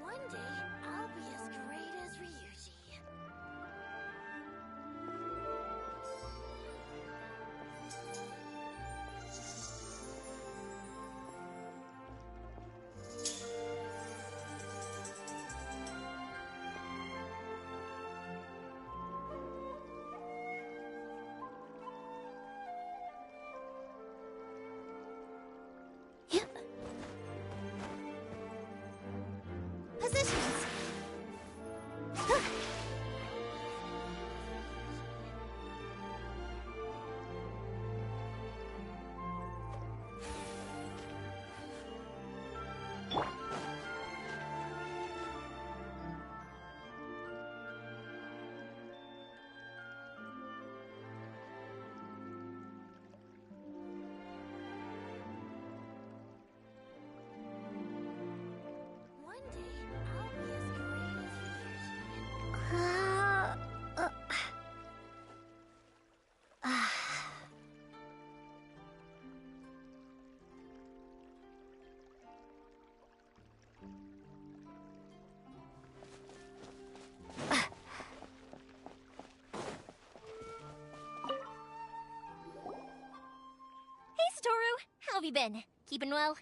One day, I'll be as great as Ryuji. Positions. One day, I'll be as great as Ryuji. Hey, Storu! How have you been? Keeping well?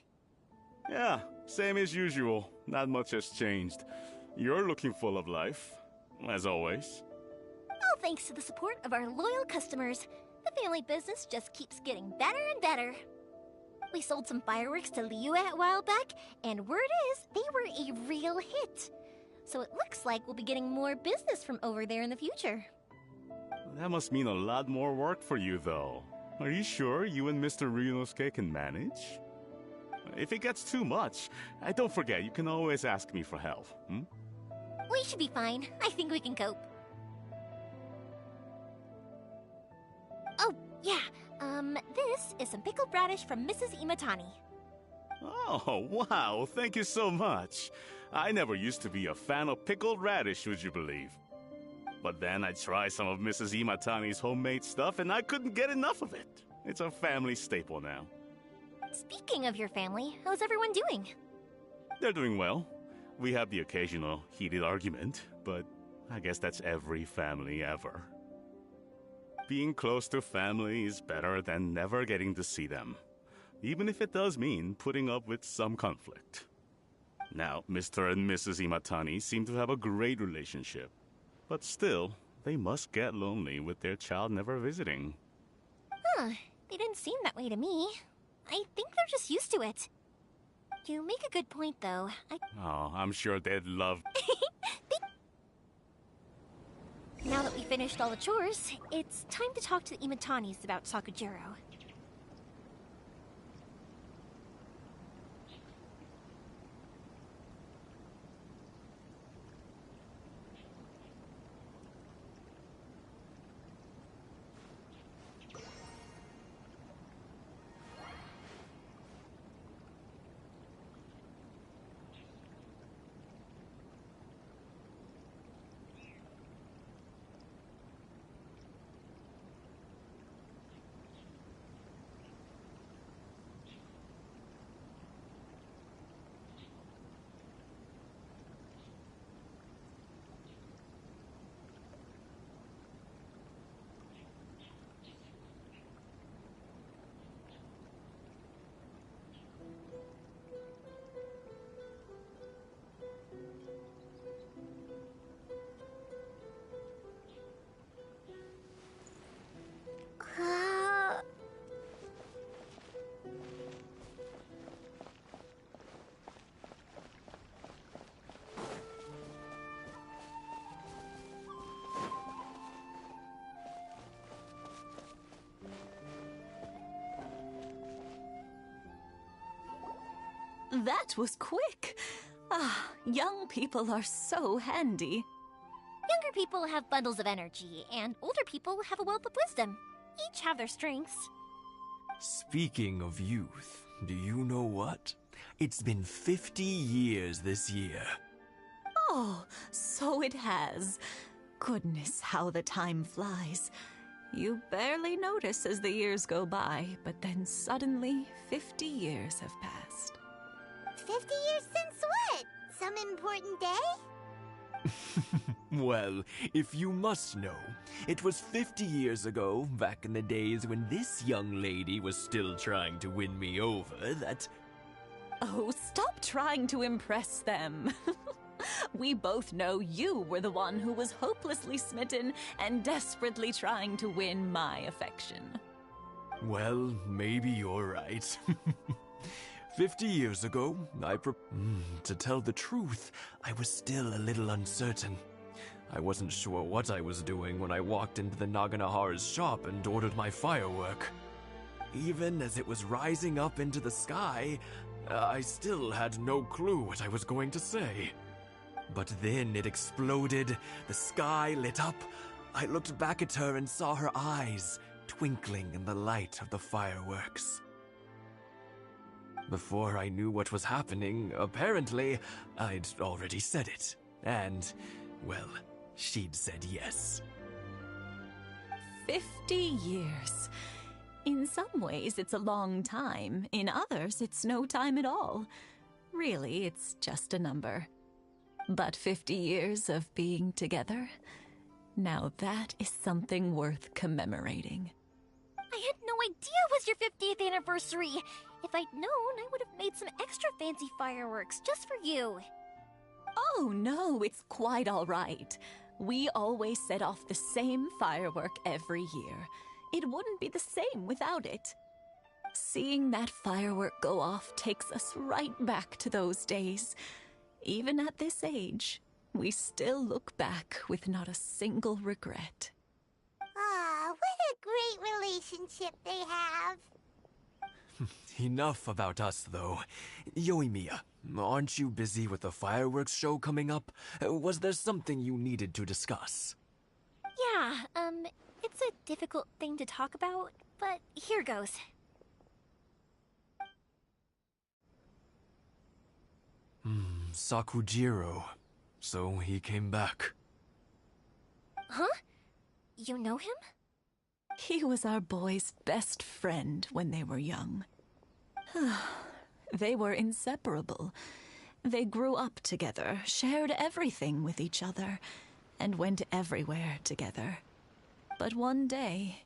Yeah, same as usual. Not much has changed. You're looking full of life, as always. All thanks to the support of our loyal customers. The family business just keeps getting better and better. We sold some fireworks to Liu a while back, and word is they were a real hit. So it looks like we'll be getting more business from over there in the future. That must mean a lot more work for you, though. Are you sure you and Mr. Ryunosuke can manage? If it gets too much, don't forget, you can always ask me for help, hmm? We should be fine. I think we can cope. Oh, yeah. This is some pickled radish from Mrs. Imatani. Oh, wow, thank you so much. I never used to be a fan of pickled radish, would you believe? But then I tried some of Mrs. Imatani's homemade stuff and I couldn't get enough of it. It's a family staple now. Speaking of your family, how's everyone doing? They're doing well. We have the occasional heated argument, but I guess that's every family ever. Being close to family is better than never getting to see them, even if it does mean putting up with some conflict. Now, Mr. and Mrs. Imatani seem to have a great relationship, but still, they must get lonely with their child never visiting. Huh, they didn't seem that way to me. I think they're just used to it. You make a good point, though. Oh, I'm sure they'd love... Now that we finished all the chores, it's time to talk to the Imatanis about Sakujiro. That was quick. Ah, young people are so handy. Younger people have bundles of energy, and older people have a wealth of wisdom. Each have their strengths. Speaking of youth, do you know what? It's been 50 years this year. Oh, so it has. Goodness, how the time flies. You barely notice as the years go by, but then suddenly 50 years have passed. 50 years since what? Some important day? Well, if you must know, it was 50 years ago, back in the days when this young lady was still trying to win me over, that... Oh, stop trying to impress them. We both know you were the one who was hopelessly smitten and desperately trying to win my affection. Well, maybe you're right. 50 years ago, to tell the truth, I was still a little uncertain. I wasn't sure what I was doing when I walked into the Naganahara's shop and ordered my firework. Even as it was rising up into the sky, I still had no clue what I was going to say. But then it exploded, the sky lit up. I looked back at her and saw her eyes twinkling in the light of the fireworks. Before I knew what was happening, apparently, I'd already said it. And, well, she'd said yes. 50 years. In some ways, it's a long time. In others, it's no time at all. Really, it's just a number. But 50 years of being together, now that is something worth commemorating. I had no idea it was your 50th anniversary. If I'd known, I would have made some extra fancy fireworks just for you. Oh no, it's quite all right. We always set off the same firework every year. It wouldn't be the same without it. Seeing that firework go off takes us right back to those days. Even at this age, we still look back with not a single regret. Ah, what a great relationship they have. Enough about us, though. Yoimiya, aren't you busy with the fireworks show coming up? Was there something you needed to discuss? Yeah, it's a difficult thing to talk about, but here goes. Sakujiro. So he came back. Huh? You know him? He was our boy's best friend when they were young. They were inseparable, They grew up together, shared everything with each other, and went everywhere together. But one day,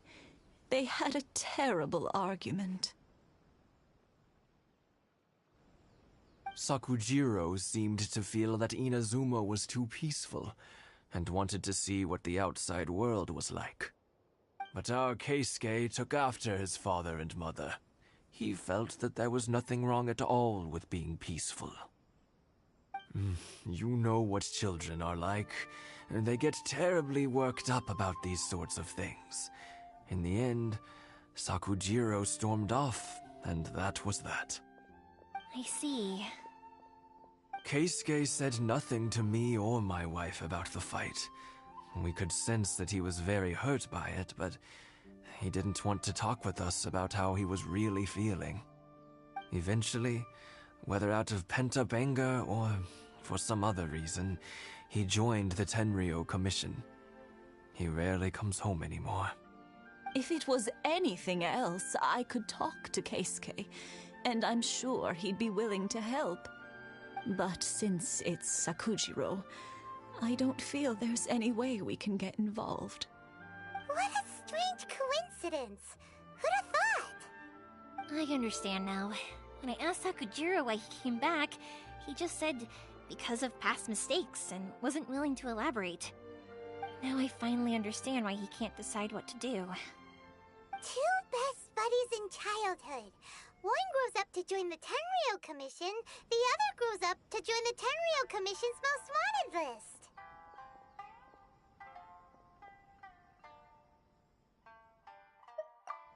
they had a terrible argument. Sakujiro seemed to feel that Inazuma was too peaceful, and wanted to see what the outside world was like. But our Keisuke took after his father and mother. He felt that there was nothing wrong at all with being peaceful. You know what children are like. They get terribly worked up about these sorts of things. In the end, Sakujiro stormed off, and that was that. I see. Keisuke said nothing to me or my wife about the fight. We could sense that he was very hurt by it, but he didn't want to talk with us about how he was really feeling. Eventually, whether out of pent-up anger or for some other reason, he joined the Tenryou Commission. He rarely comes home anymore. If it was anything else, I could talk to Keisuke, and I'm sure he'd be willing to help. But since it's Sakujiro, I don't feel there's any way we can get involved. What a strange coincidence! Who'd have thought? I understand now. When I asked Sakujiro why he came back, he just said because of past mistakes and wasn't willing to elaborate. Now I finally understand why he can't decide what to do. Two best buddies in childhood. One grows up to join the Tenryou Commission, the other grows up to join the Tenryou Commission's most wanted list.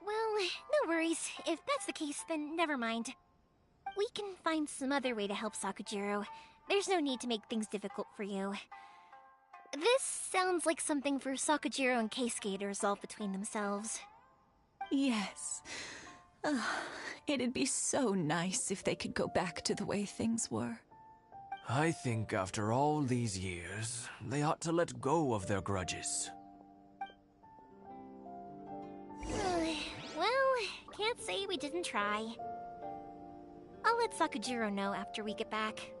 Well, no worries. If that's the case, then never mind. We can find some other way to help Sakujiro. There's no need to make things difficult for you. This sounds like something for Sakujiro and Keisuke to resolve between themselves. Yes. It'd be so nice if they could go back to the way things were. I think after all these years, they ought to let go of their grudges. Well, can't say we didn't try. I'll let Sakujiro know after we get back.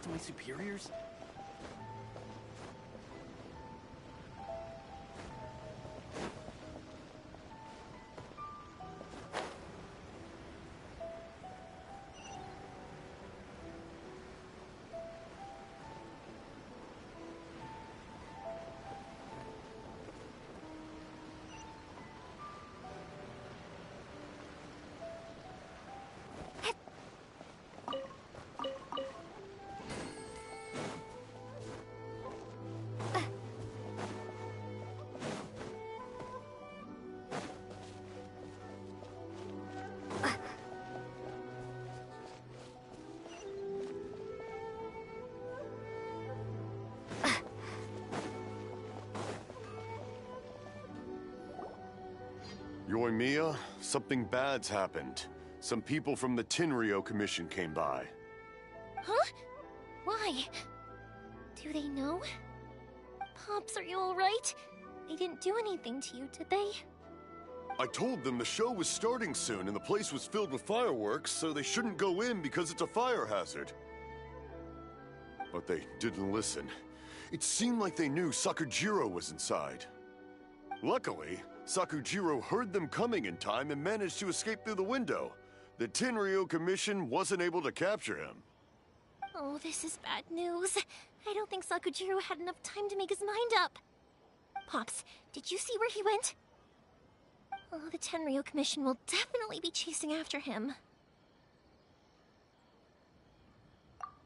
To my superiors? Yoimiya, something bad's happened. Some people from the Tenryou Commission came by. Huh? Why? Do they know? Pops, are you alright? They didn't do anything to you, did they? I told them the show was starting soon and the place was filled with fireworks, so they shouldn't go in because it's a fire hazard. But they didn't listen. It seemed like they knew Sakujiro was inside. Luckily, Sakujiro heard them coming in time and managed to escape through the window. The Tenryo Commission wasn't able to capture him. Oh, this is bad news. I don't think Sakujiro had enough time to make his mind up. Pops, did you see where he went? Oh, the Tenryo Commission will definitely be chasing after him.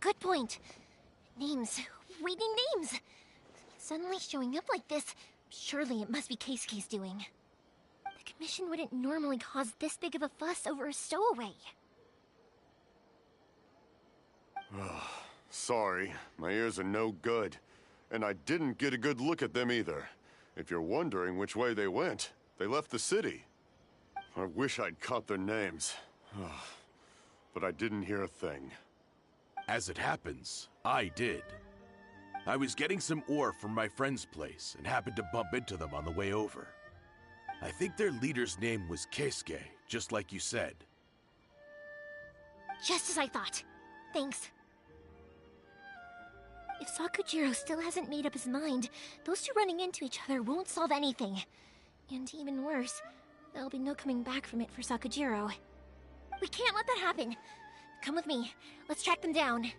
Good point. Names. We need names. Suddenly showing up like this, surely it must be Keisuke's doing. The Commission wouldn't normally cause this big of a fuss over a stowaway. Sorry, my ears are no good. And I didn't get a good look at them either. If you're wondering which way they went, they left the city. I wish I'd caught their names. But I didn't hear a thing. As it happens, I did. I was getting some ore from my friend's place and happened to bump into them on the way over. I think their leader's name was Keisuke, just like you said. Just as I thought. Thanks. If Sakujiro still hasn't made up his mind, those two running into each other won't solve anything. And even worse, there'll be no coming back from it for Sakujiro. We can't let that happen. Come with me. Let's track them down.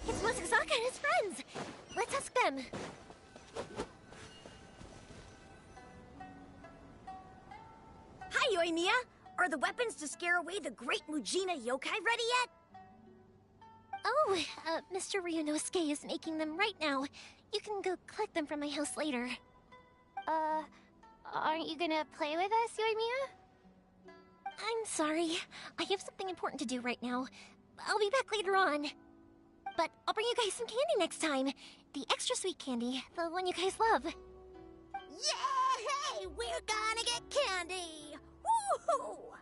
It's Masazaka and his friends! Let's ask them. Hi, Yoimiya! Are the weapons to scare away the great Mujina yokai ready yet? Oh, Mr. Ryunosuke is making them right now. You can go collect them from my house later. Aren't you gonna play with us, Yoimiya? I'm sorry. I have something important to do right now. I'll be back later on. But I'll bring you guys some candy next time. The extra sweet candy, the one you guys love. Yay! We're gonna get candy! Woohoo!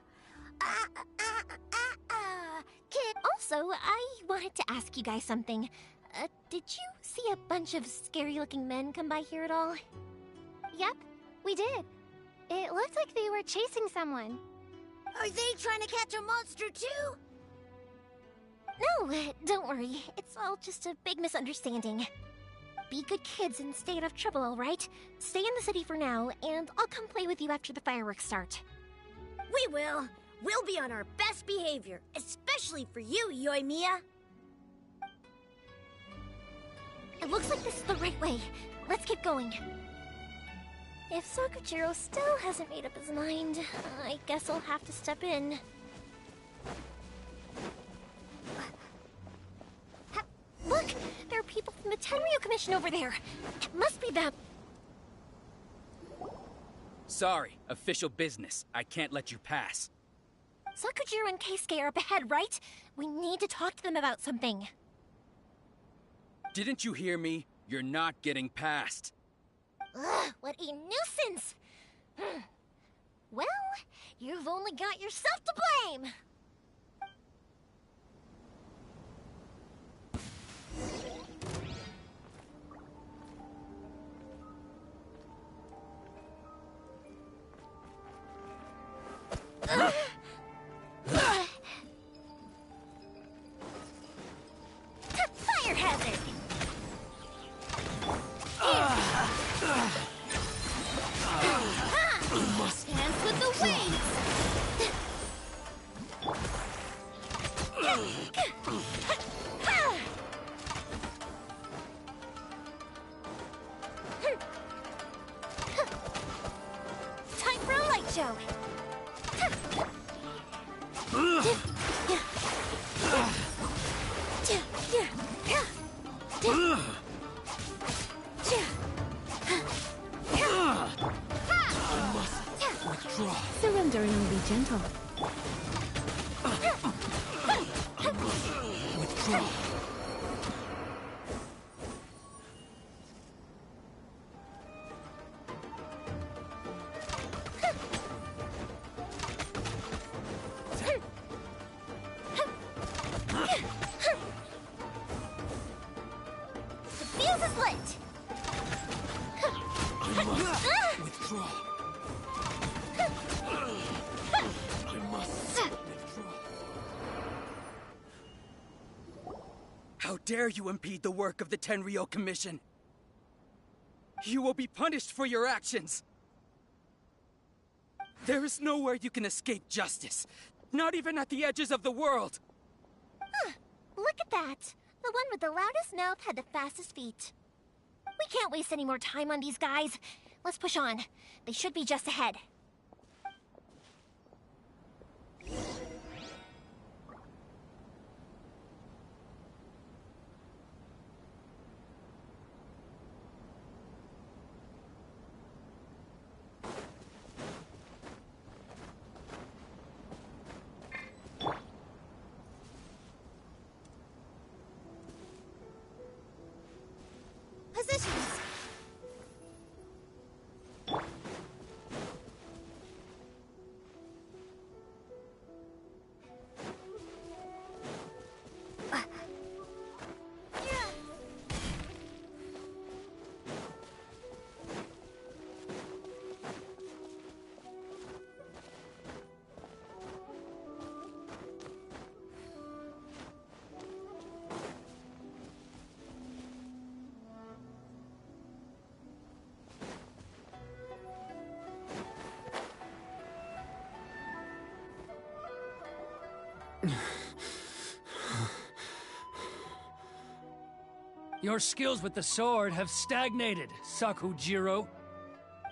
Also, I wanted to ask you guys something. Did you see a bunch of scary-looking men come by here at all? Yep, we did. It looked like they were chasing someone. Are they trying to catch a monster too? No, don't worry. It's all just a big misunderstanding. Be good kids and stay out of trouble, alright? Stay in the city for now, and I'll come play with you after the fireworks start. We will. We'll be on our best behavior, especially for you, Yoimiya. It looks like this is the right way. Let's keep going. If Sakujiro still hasn't made up his mind, I guess I'll have to step in. Look! There are people from the Tenryo Commission over there! It must be them! Sorry, official business. I can't let you pass. Sakujiro and Keisuke are up ahead, right? We need to talk to them about something. Didn't you hear me? You're not getting past. Ugh, what a nuisance! Well, you've only got yourself to blame! hazard! Must dance with the waves! Time for a light show! surrendering will be gentle. Withdraw. The fuse is lit! I must withdraw. I must withdraw. How dare you impede the work of the Tenryou Commission? You will be punished for your actions. There is nowhere you can escape justice. Not even at the edges of the world. Huh, look at that. The one with the loudest mouth had the fastest feet. We can't waste any more time on these guys. Let's push on. They should be just ahead. Positions! Your skills with the sword have stagnated, Sakujiro.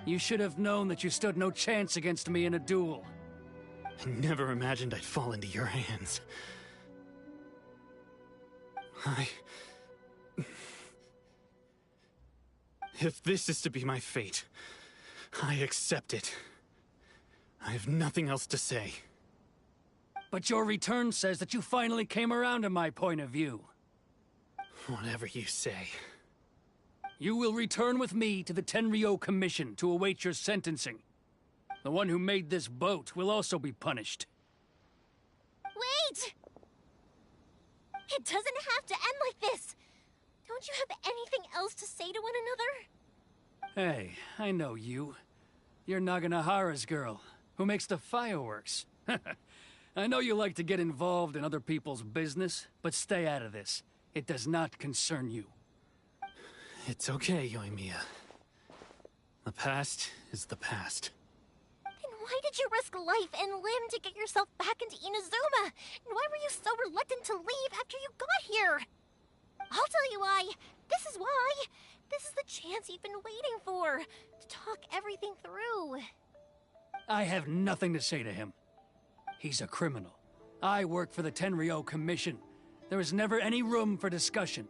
You should have known that you stood no chance against me in a duel. I never imagined I'd fall into your hands. If this is to be my fate, I accept it. I have nothing else to say. But your return says that you finally came around to my point of view. Whatever you say. You will return with me to the Tenryou Commission to await your sentencing. The one who made this boat will also be punished. Wait! It doesn't have to end like this! Don't you have anything else to say to one another? Hey, I know you. You're Naganahara's girl, who makes the fireworks. I know you like to get involved in other people's business, but stay out of this. It does not concern you. It's okay, Yoimiya. The past is the past. Then why did you risk life and limb to get yourself back into Inazuma? And why were you so reluctant to leave after you got here? I'll tell you why. This is why. This is the chance you've been waiting for. To talk everything through. I have nothing to say to him. He's a criminal. I work for the Tenryou Commission. There is never any room for discussion.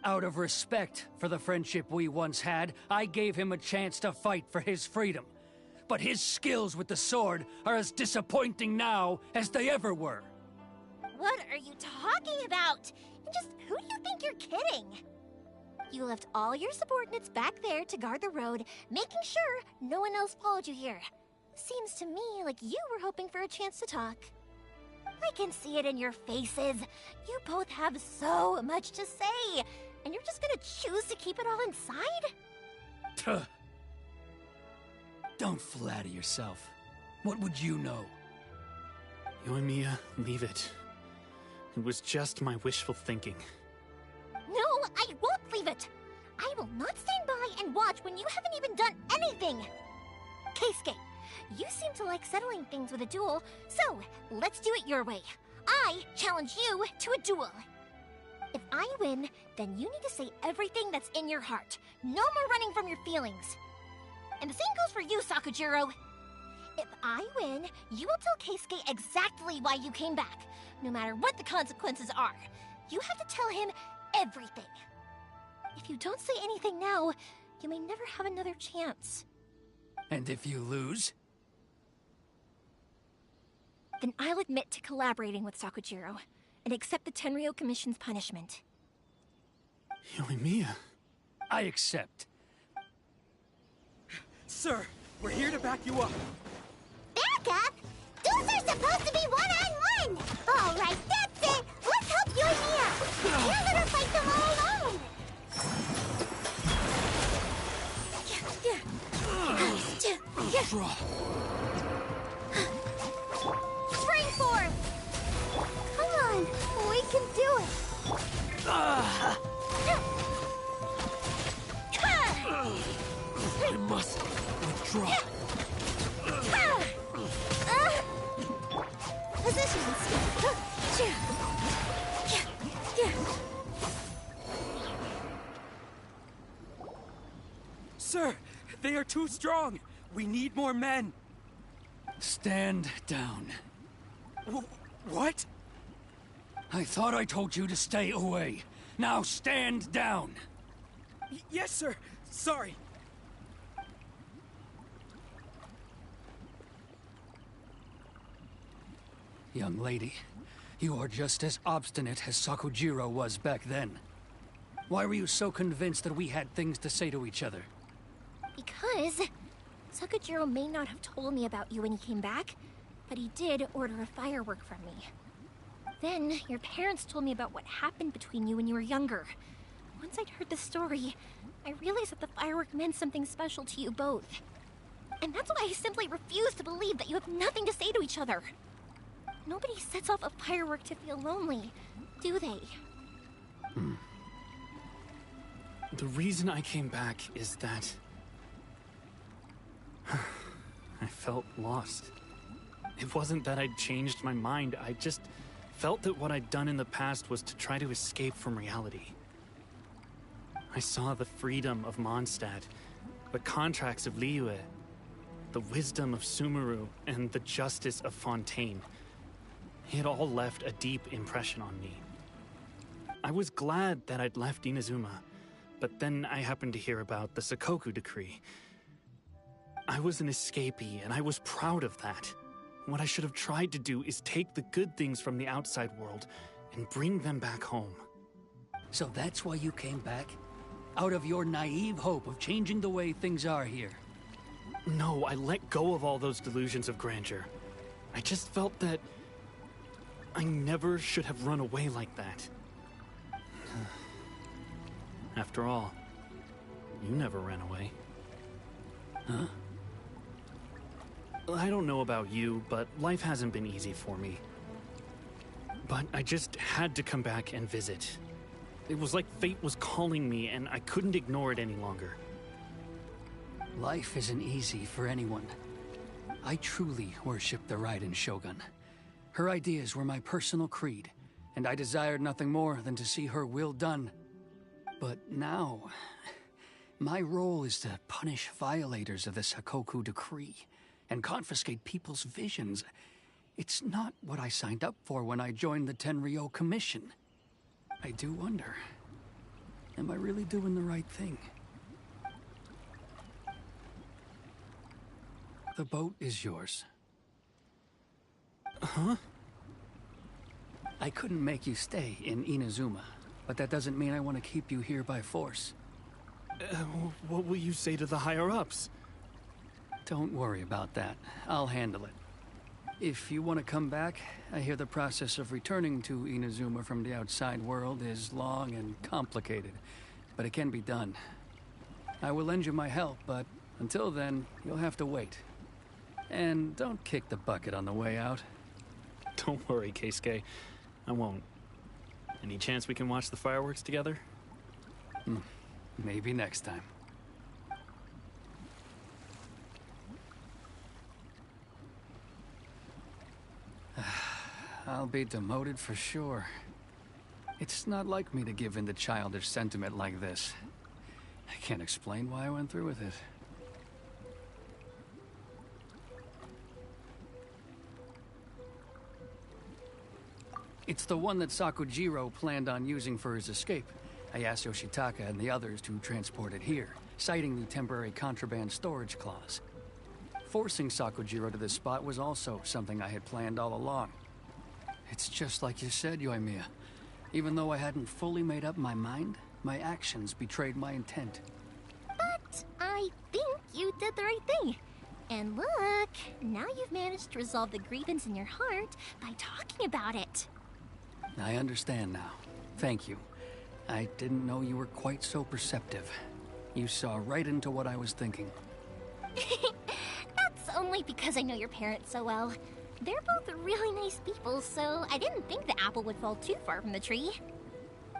Out of respect for the friendship we once had, I gave him a chance to fight for his freedom. But his skills with the sword are as disappointing now as they ever were. What are you talking about? And just who do you think you're kidding? You left all your subordinates back there to guard the road, making sure no one else followed you here. Seems to me like you were hoping for a chance to talk. I can see it in your faces. You both have so much to say, and you're just gonna choose to keep it all inside? Tuh. Don't flatter yourself. What would you know? Yoimiya, leave it. It was just my wishful thinking. No, when you haven't even done anything? Keisuke, you seem to like settling things with a duel, so let's do it your way. I challenge you to a duel. If I win, then you need to say everything that's in your heart. No more running from your feelings. And the same goes for you, Sakujiro. If I win, you will tell Keisuke exactly why you came back, no matter what the consequences are. You have to tell him everything. If you don't say anything now, you may never have another chance. And if you lose? Then I'll admit to collaborating with Sakujiro and accept the Tenryou Commission's punishment. Yoimiya. I accept. Sir, we're here to back you up. Back up? Duels are supposed to be one-on-one! Alright, that's it! Let's help Yoimiya! You're gonna fight them all alone! Draw. Spring form! Come on, we can do it! I must withdraw. Sir, they are too strong. We need more men. Stand down. What? I thought I told you to stay away. Now stand down. Yes, sir. Sorry. Young lady, you are just as obstinate as Sakujiro was back then. Why were you so convinced that we had things to say to each other? Because Sakujiro may not have told me about you when he came back, but he did order a firework from me. Then, your parents told me about what happened between you when you were younger. Once I'd heard the story, I realized that the firework meant something special to you both. And that's why I simply refuse to believe that you have nothing to say to each other. Nobody sets off a firework to feel lonely, do they? The reason I came back is that I felt lost. It wasn't that I'd changed my mind, I just felt that what I'd done in the past was to try to escape from reality. I saw the freedom of Mondstadt, the contracts of Liyue, the wisdom of Sumeru, and the justice of Fontaine. It all left a deep impression on me. I was glad that I'd left Inazuma, but then I happened to hear about the Sakoku decree. I was an escapee, and I was proud of that. What I should have tried to do is take the good things from the outside world and bring them back home. So that's why you came back? Out of your naive hope of changing the way things are here? No, I let go of all those delusions of grandeur. I just felt that I never should have run away like that. After all, you never ran away. Huh? I don't know about you, but life hasn't been easy for me. But I just had to come back and visit. It was like fate was calling me, and I couldn't ignore it any longer. Life isn't easy for anyone. I truly worship the Raiden Shogun. Her ideas were my personal creed, and I desired nothing more than to see her will done. But now, my role is to punish violators of the Sakoku decree and confiscate people's visions. It's not what I signed up for when I joined the Tenryou Commission. I do wonder, am I really doing the right thing? The boat is yours. Huh? I couldn't make you stay in Inazuma, but that doesn't mean I want to keep you here by force. What will you say to the higher-ups? Don't worry about that. I'll handle it. If you want to come back, I hear the process of returning to Inazuma from the outside world is long and complicated, but it can be done. I will lend you my help, but until then, you'll have to wait. And don't kick the bucket on the way out. Don't worry, Keisuke. I won't. Any chance we can watch the fireworks together? Maybe next time. I'll be demoted for sure. It's not like me to give in to childish sentiment like this. I can't explain why I went through with it. It's the one that Sakujiro planned on using for his escape. I asked Yoshitaka and the others to transport it here, citing the temporary contraband storage clause. Forcing Sakujiro to this spot was also something I had planned all along. It's just like you said, Yoimiya. Even though I hadn't fully made up my mind, my actions betrayed my intent. But I think you did the right thing. And look, now you've managed to resolve the grievance in your heart by talking about it. I understand now. Thank you. I didn't know you were quite so perceptive. You saw right into what I was thinking. That's only because I know your parents so well. They're both really nice people, so I didn't think the apple would fall too far from the tree.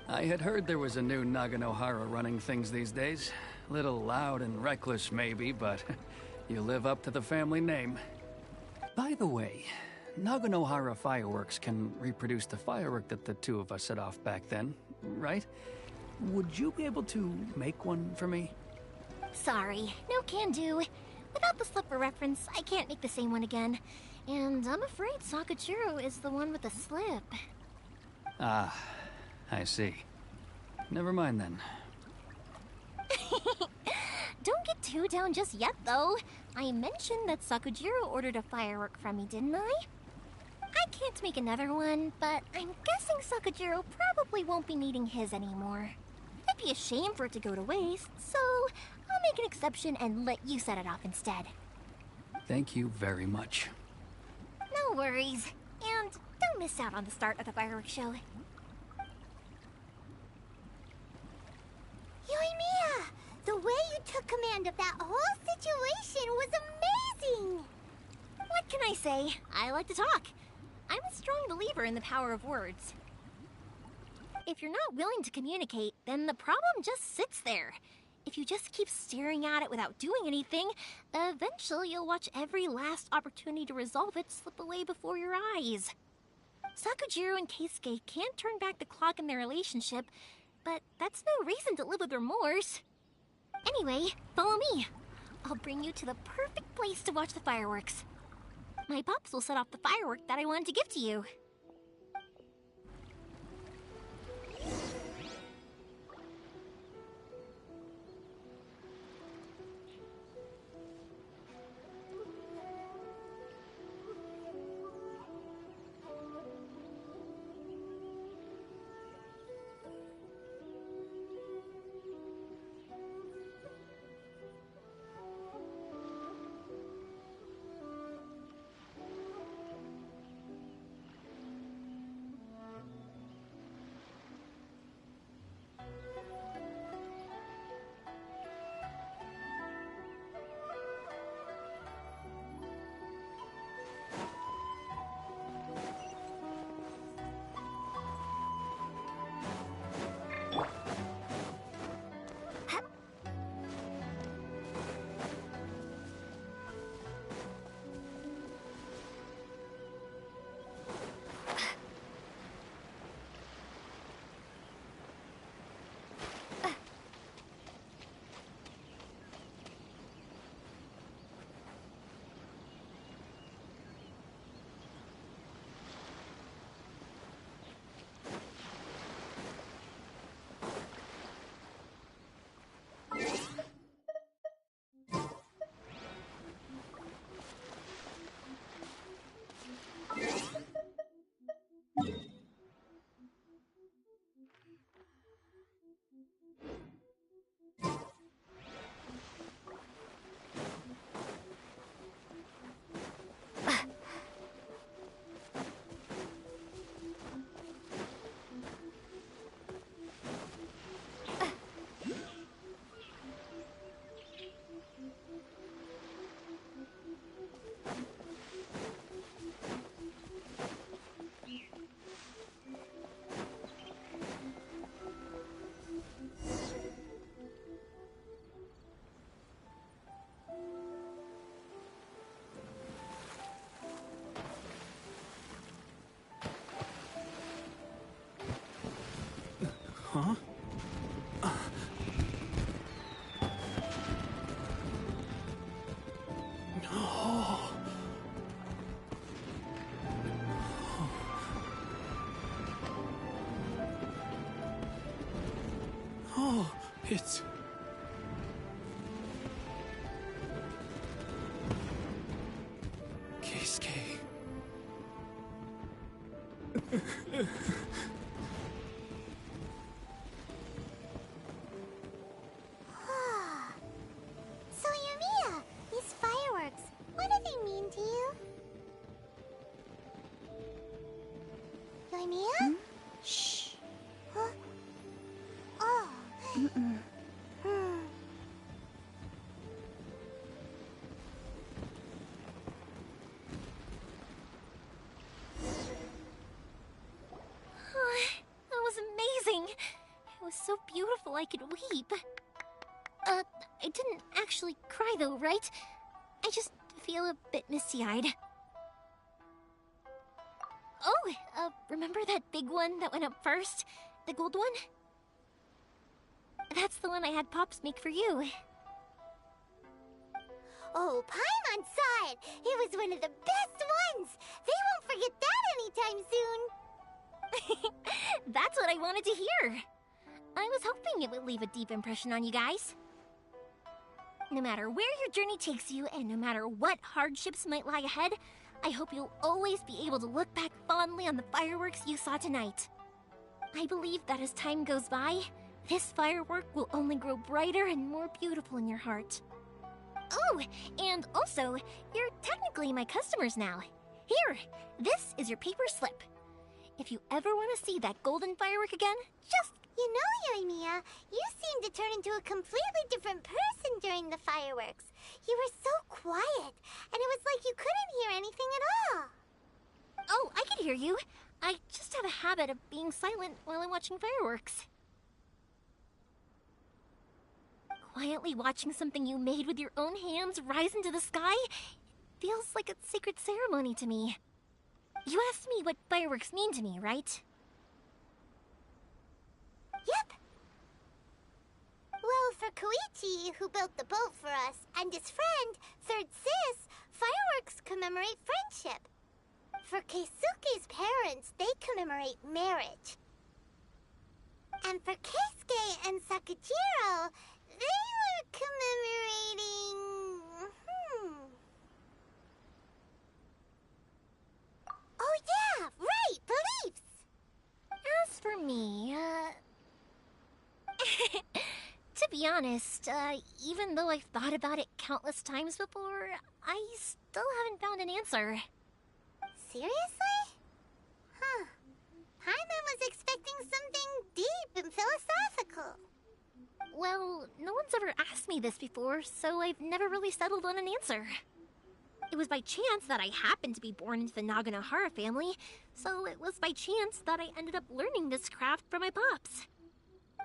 I had heard there was a new Naganohara running things these days. Little loud and reckless, maybe, but you live up to the family name. By the way, Naganohara fireworks can reproduce the firework that the two of us set off back then, right? Would you be able to make one for me? Sorry, no can do. Without the slipper reference, I can't make the same one again. And I'm afraid Sakujiro is the one with the slip. Ah, I see. Never mind then. Don't get too down just yet, though. I mentioned that Sakujiro ordered a firework from me, didn't I? I can't make another one, but I'm guessing Sakujiro probably won't be needing his anymore. It'd be a shame for it to go to waste, so I'll make an exception and let you set it off instead. Thank you very much. No worries. And don't miss out on the start of the fireworks show. Yoimiya! The way you took command of that whole situation was amazing! What can I say? I like to talk. I'm a strong believer in the power of words. If you're not willing to communicate, then the problem just sits there. If you just keep staring at it without doing anything, eventually you'll watch every last opportunity to resolve it slip away before your eyes. Sakujiro and Keisuke can't turn back the clock in their relationship, but that's no reason to live with remorse. Anyway, follow me. I'll bring you to the perfect place to watch the fireworks. My pops will set off the firework that I wanted to give to you. Huh? Oh. Oh, it's... Keisuke. So, Yumiya, these fireworks, what do they mean to you? Yumiya? Shh. Huh? Oh. Hmm. That was amazing. It was so beautiful I could weep. I didn't actually cry though, right? I just feel a bit misty-eyed. Oh, remember that big one that went up first? The gold one? That's the one I had Pops make for you. Oh, Paimon saw it! It was one of the best ones! They won't forget that anytime soon! That's what I wanted to hear. I was hoping it would leave a deep impression on you guys. No matter where your journey takes you, and no matter what hardships might lie ahead, I hope you'll always be able to look back fondly on the fireworks you saw tonight. I believe that as time goes by, this firework will only grow brighter and more beautiful in your heart. Oh, and also, you're technically my customers now. Here, this is your paper slip. If you ever want to see that golden firework again, just... You know, Yumiya, you seemed to turn into a completely different person during the fireworks. You were so quiet, and it was like you couldn't hear anything at all. Oh, I could hear you. I just have a habit of being silent while I'm watching fireworks. Quietly watching something you made with your own hands rise into the sky feels like a sacred ceremony to me. You asked me what fireworks mean to me, right? Yep. Well, for Koichi, who built the boat for us, and his friend, Third Sis, fireworks commemorate friendship. For Keisuke's parents, they commemorate marriage. And for Keisuke and Sakujiro, they were commemorating... Oh yeah, right, beliefs! As for me, to be honest, even though I've thought about it countless times before, I still haven't found an answer. Seriously? Huh. Paimon was expecting something deep and philosophical. Well, no one's ever asked me this before, so I've never really settled on an answer. It was by chance that I happened to be born into the Naganohara family, so it was by chance that I ended up learning this craft from my pops.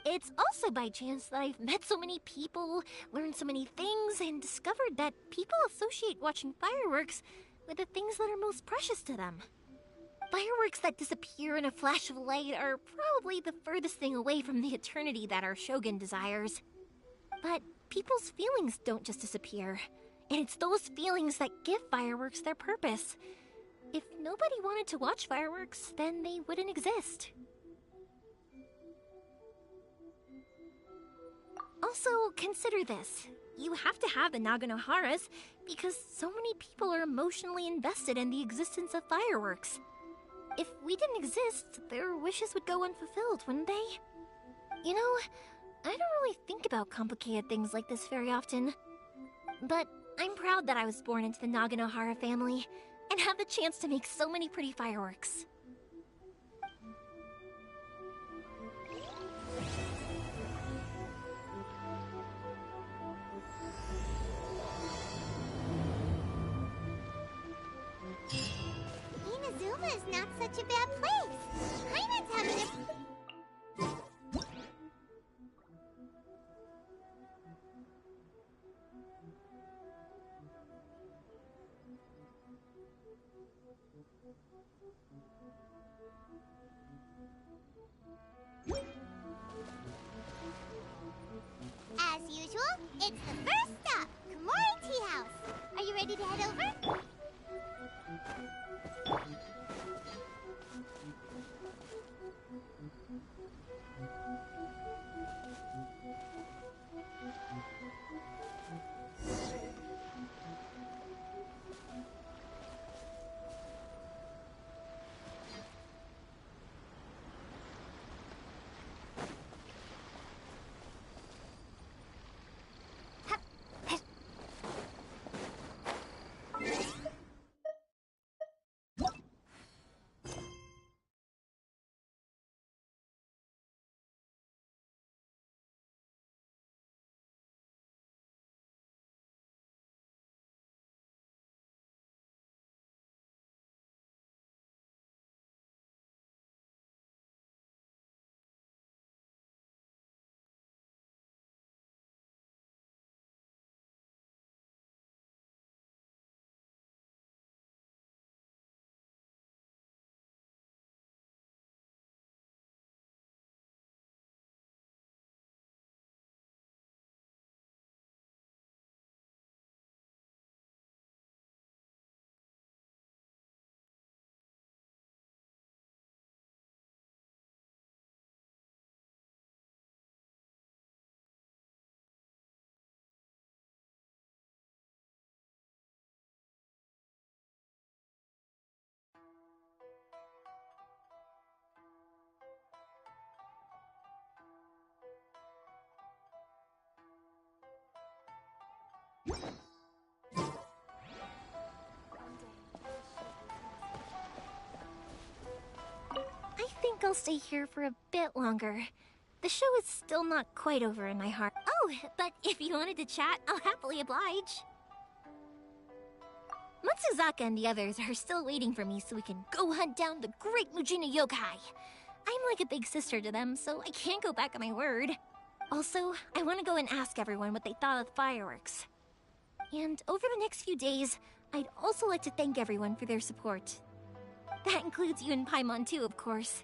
It's also by chance that I've met so many people, learned so many things, and discovered that people associate watching fireworks with the things that are most precious to them. Fireworks that disappear in a flash of light are probably the furthest thing away from the eternity that our shogun desires. But people's feelings don't just disappear, and it's those feelings that give fireworks their purpose. If nobody wanted to watch fireworks, then they wouldn't exist. Also, consider this. You have to have the Naganoharas because so many people are emotionally invested in the existence of fireworks. If we didn't exist, their wishes would go unfulfilled, wouldn't they? You know, I don't really think about complicated things like this very often. But I'm proud that I was born into the Naganohara family and have the chance to make so many pretty fireworks. Inazuma is not such a bad place. Paimon's having a... usual, it's the first stop, Komori Tea House. Are you ready to head over? I think I'll stay here for a bit longer. The show is still not quite over in my heart. Oh, but if you wanted to chat, I'll happily oblige. Matsuzaka and the others are still waiting for me so we can go hunt down the great Mujina yokai. I'm like a big sister to them, so I can't go back on my word. Also, I want to go and ask everyone what they thought of the fireworks. And over the next few days, I'd also like to thank everyone for their support. That includes you and Paimon too, of course.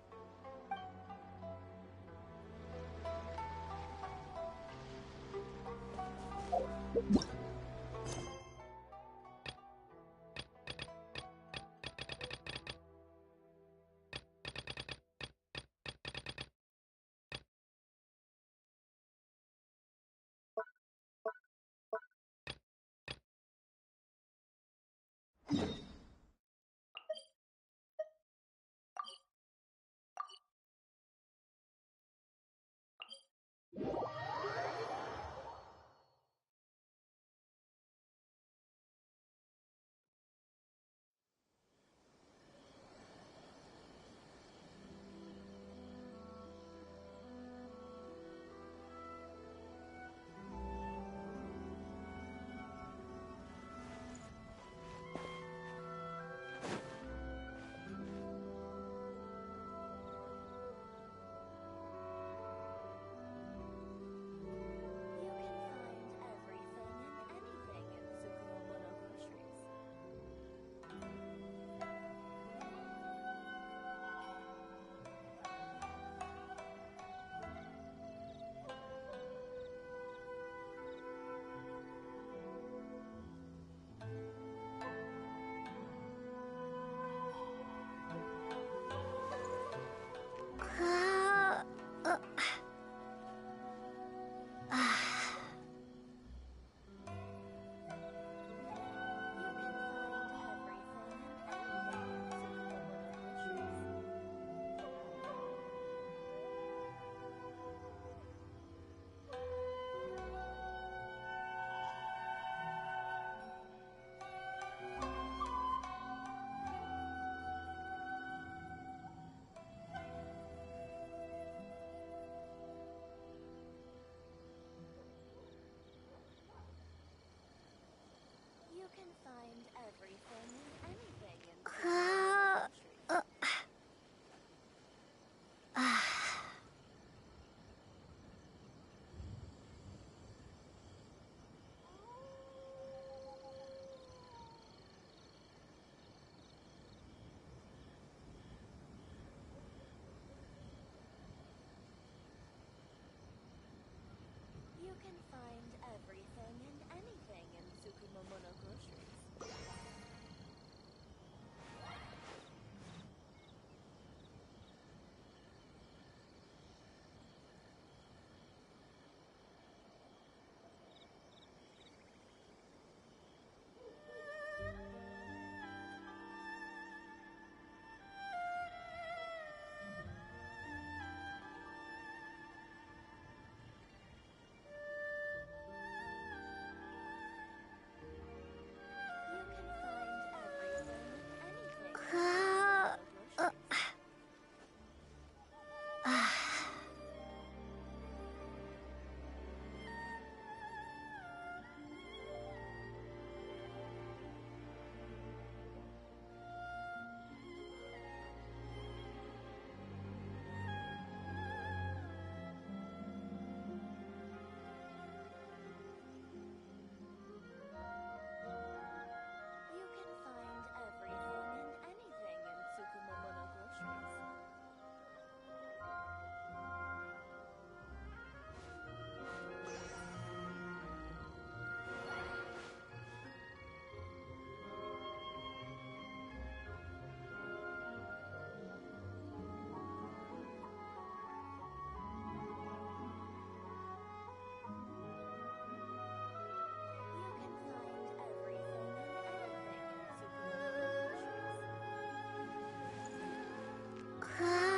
Huh?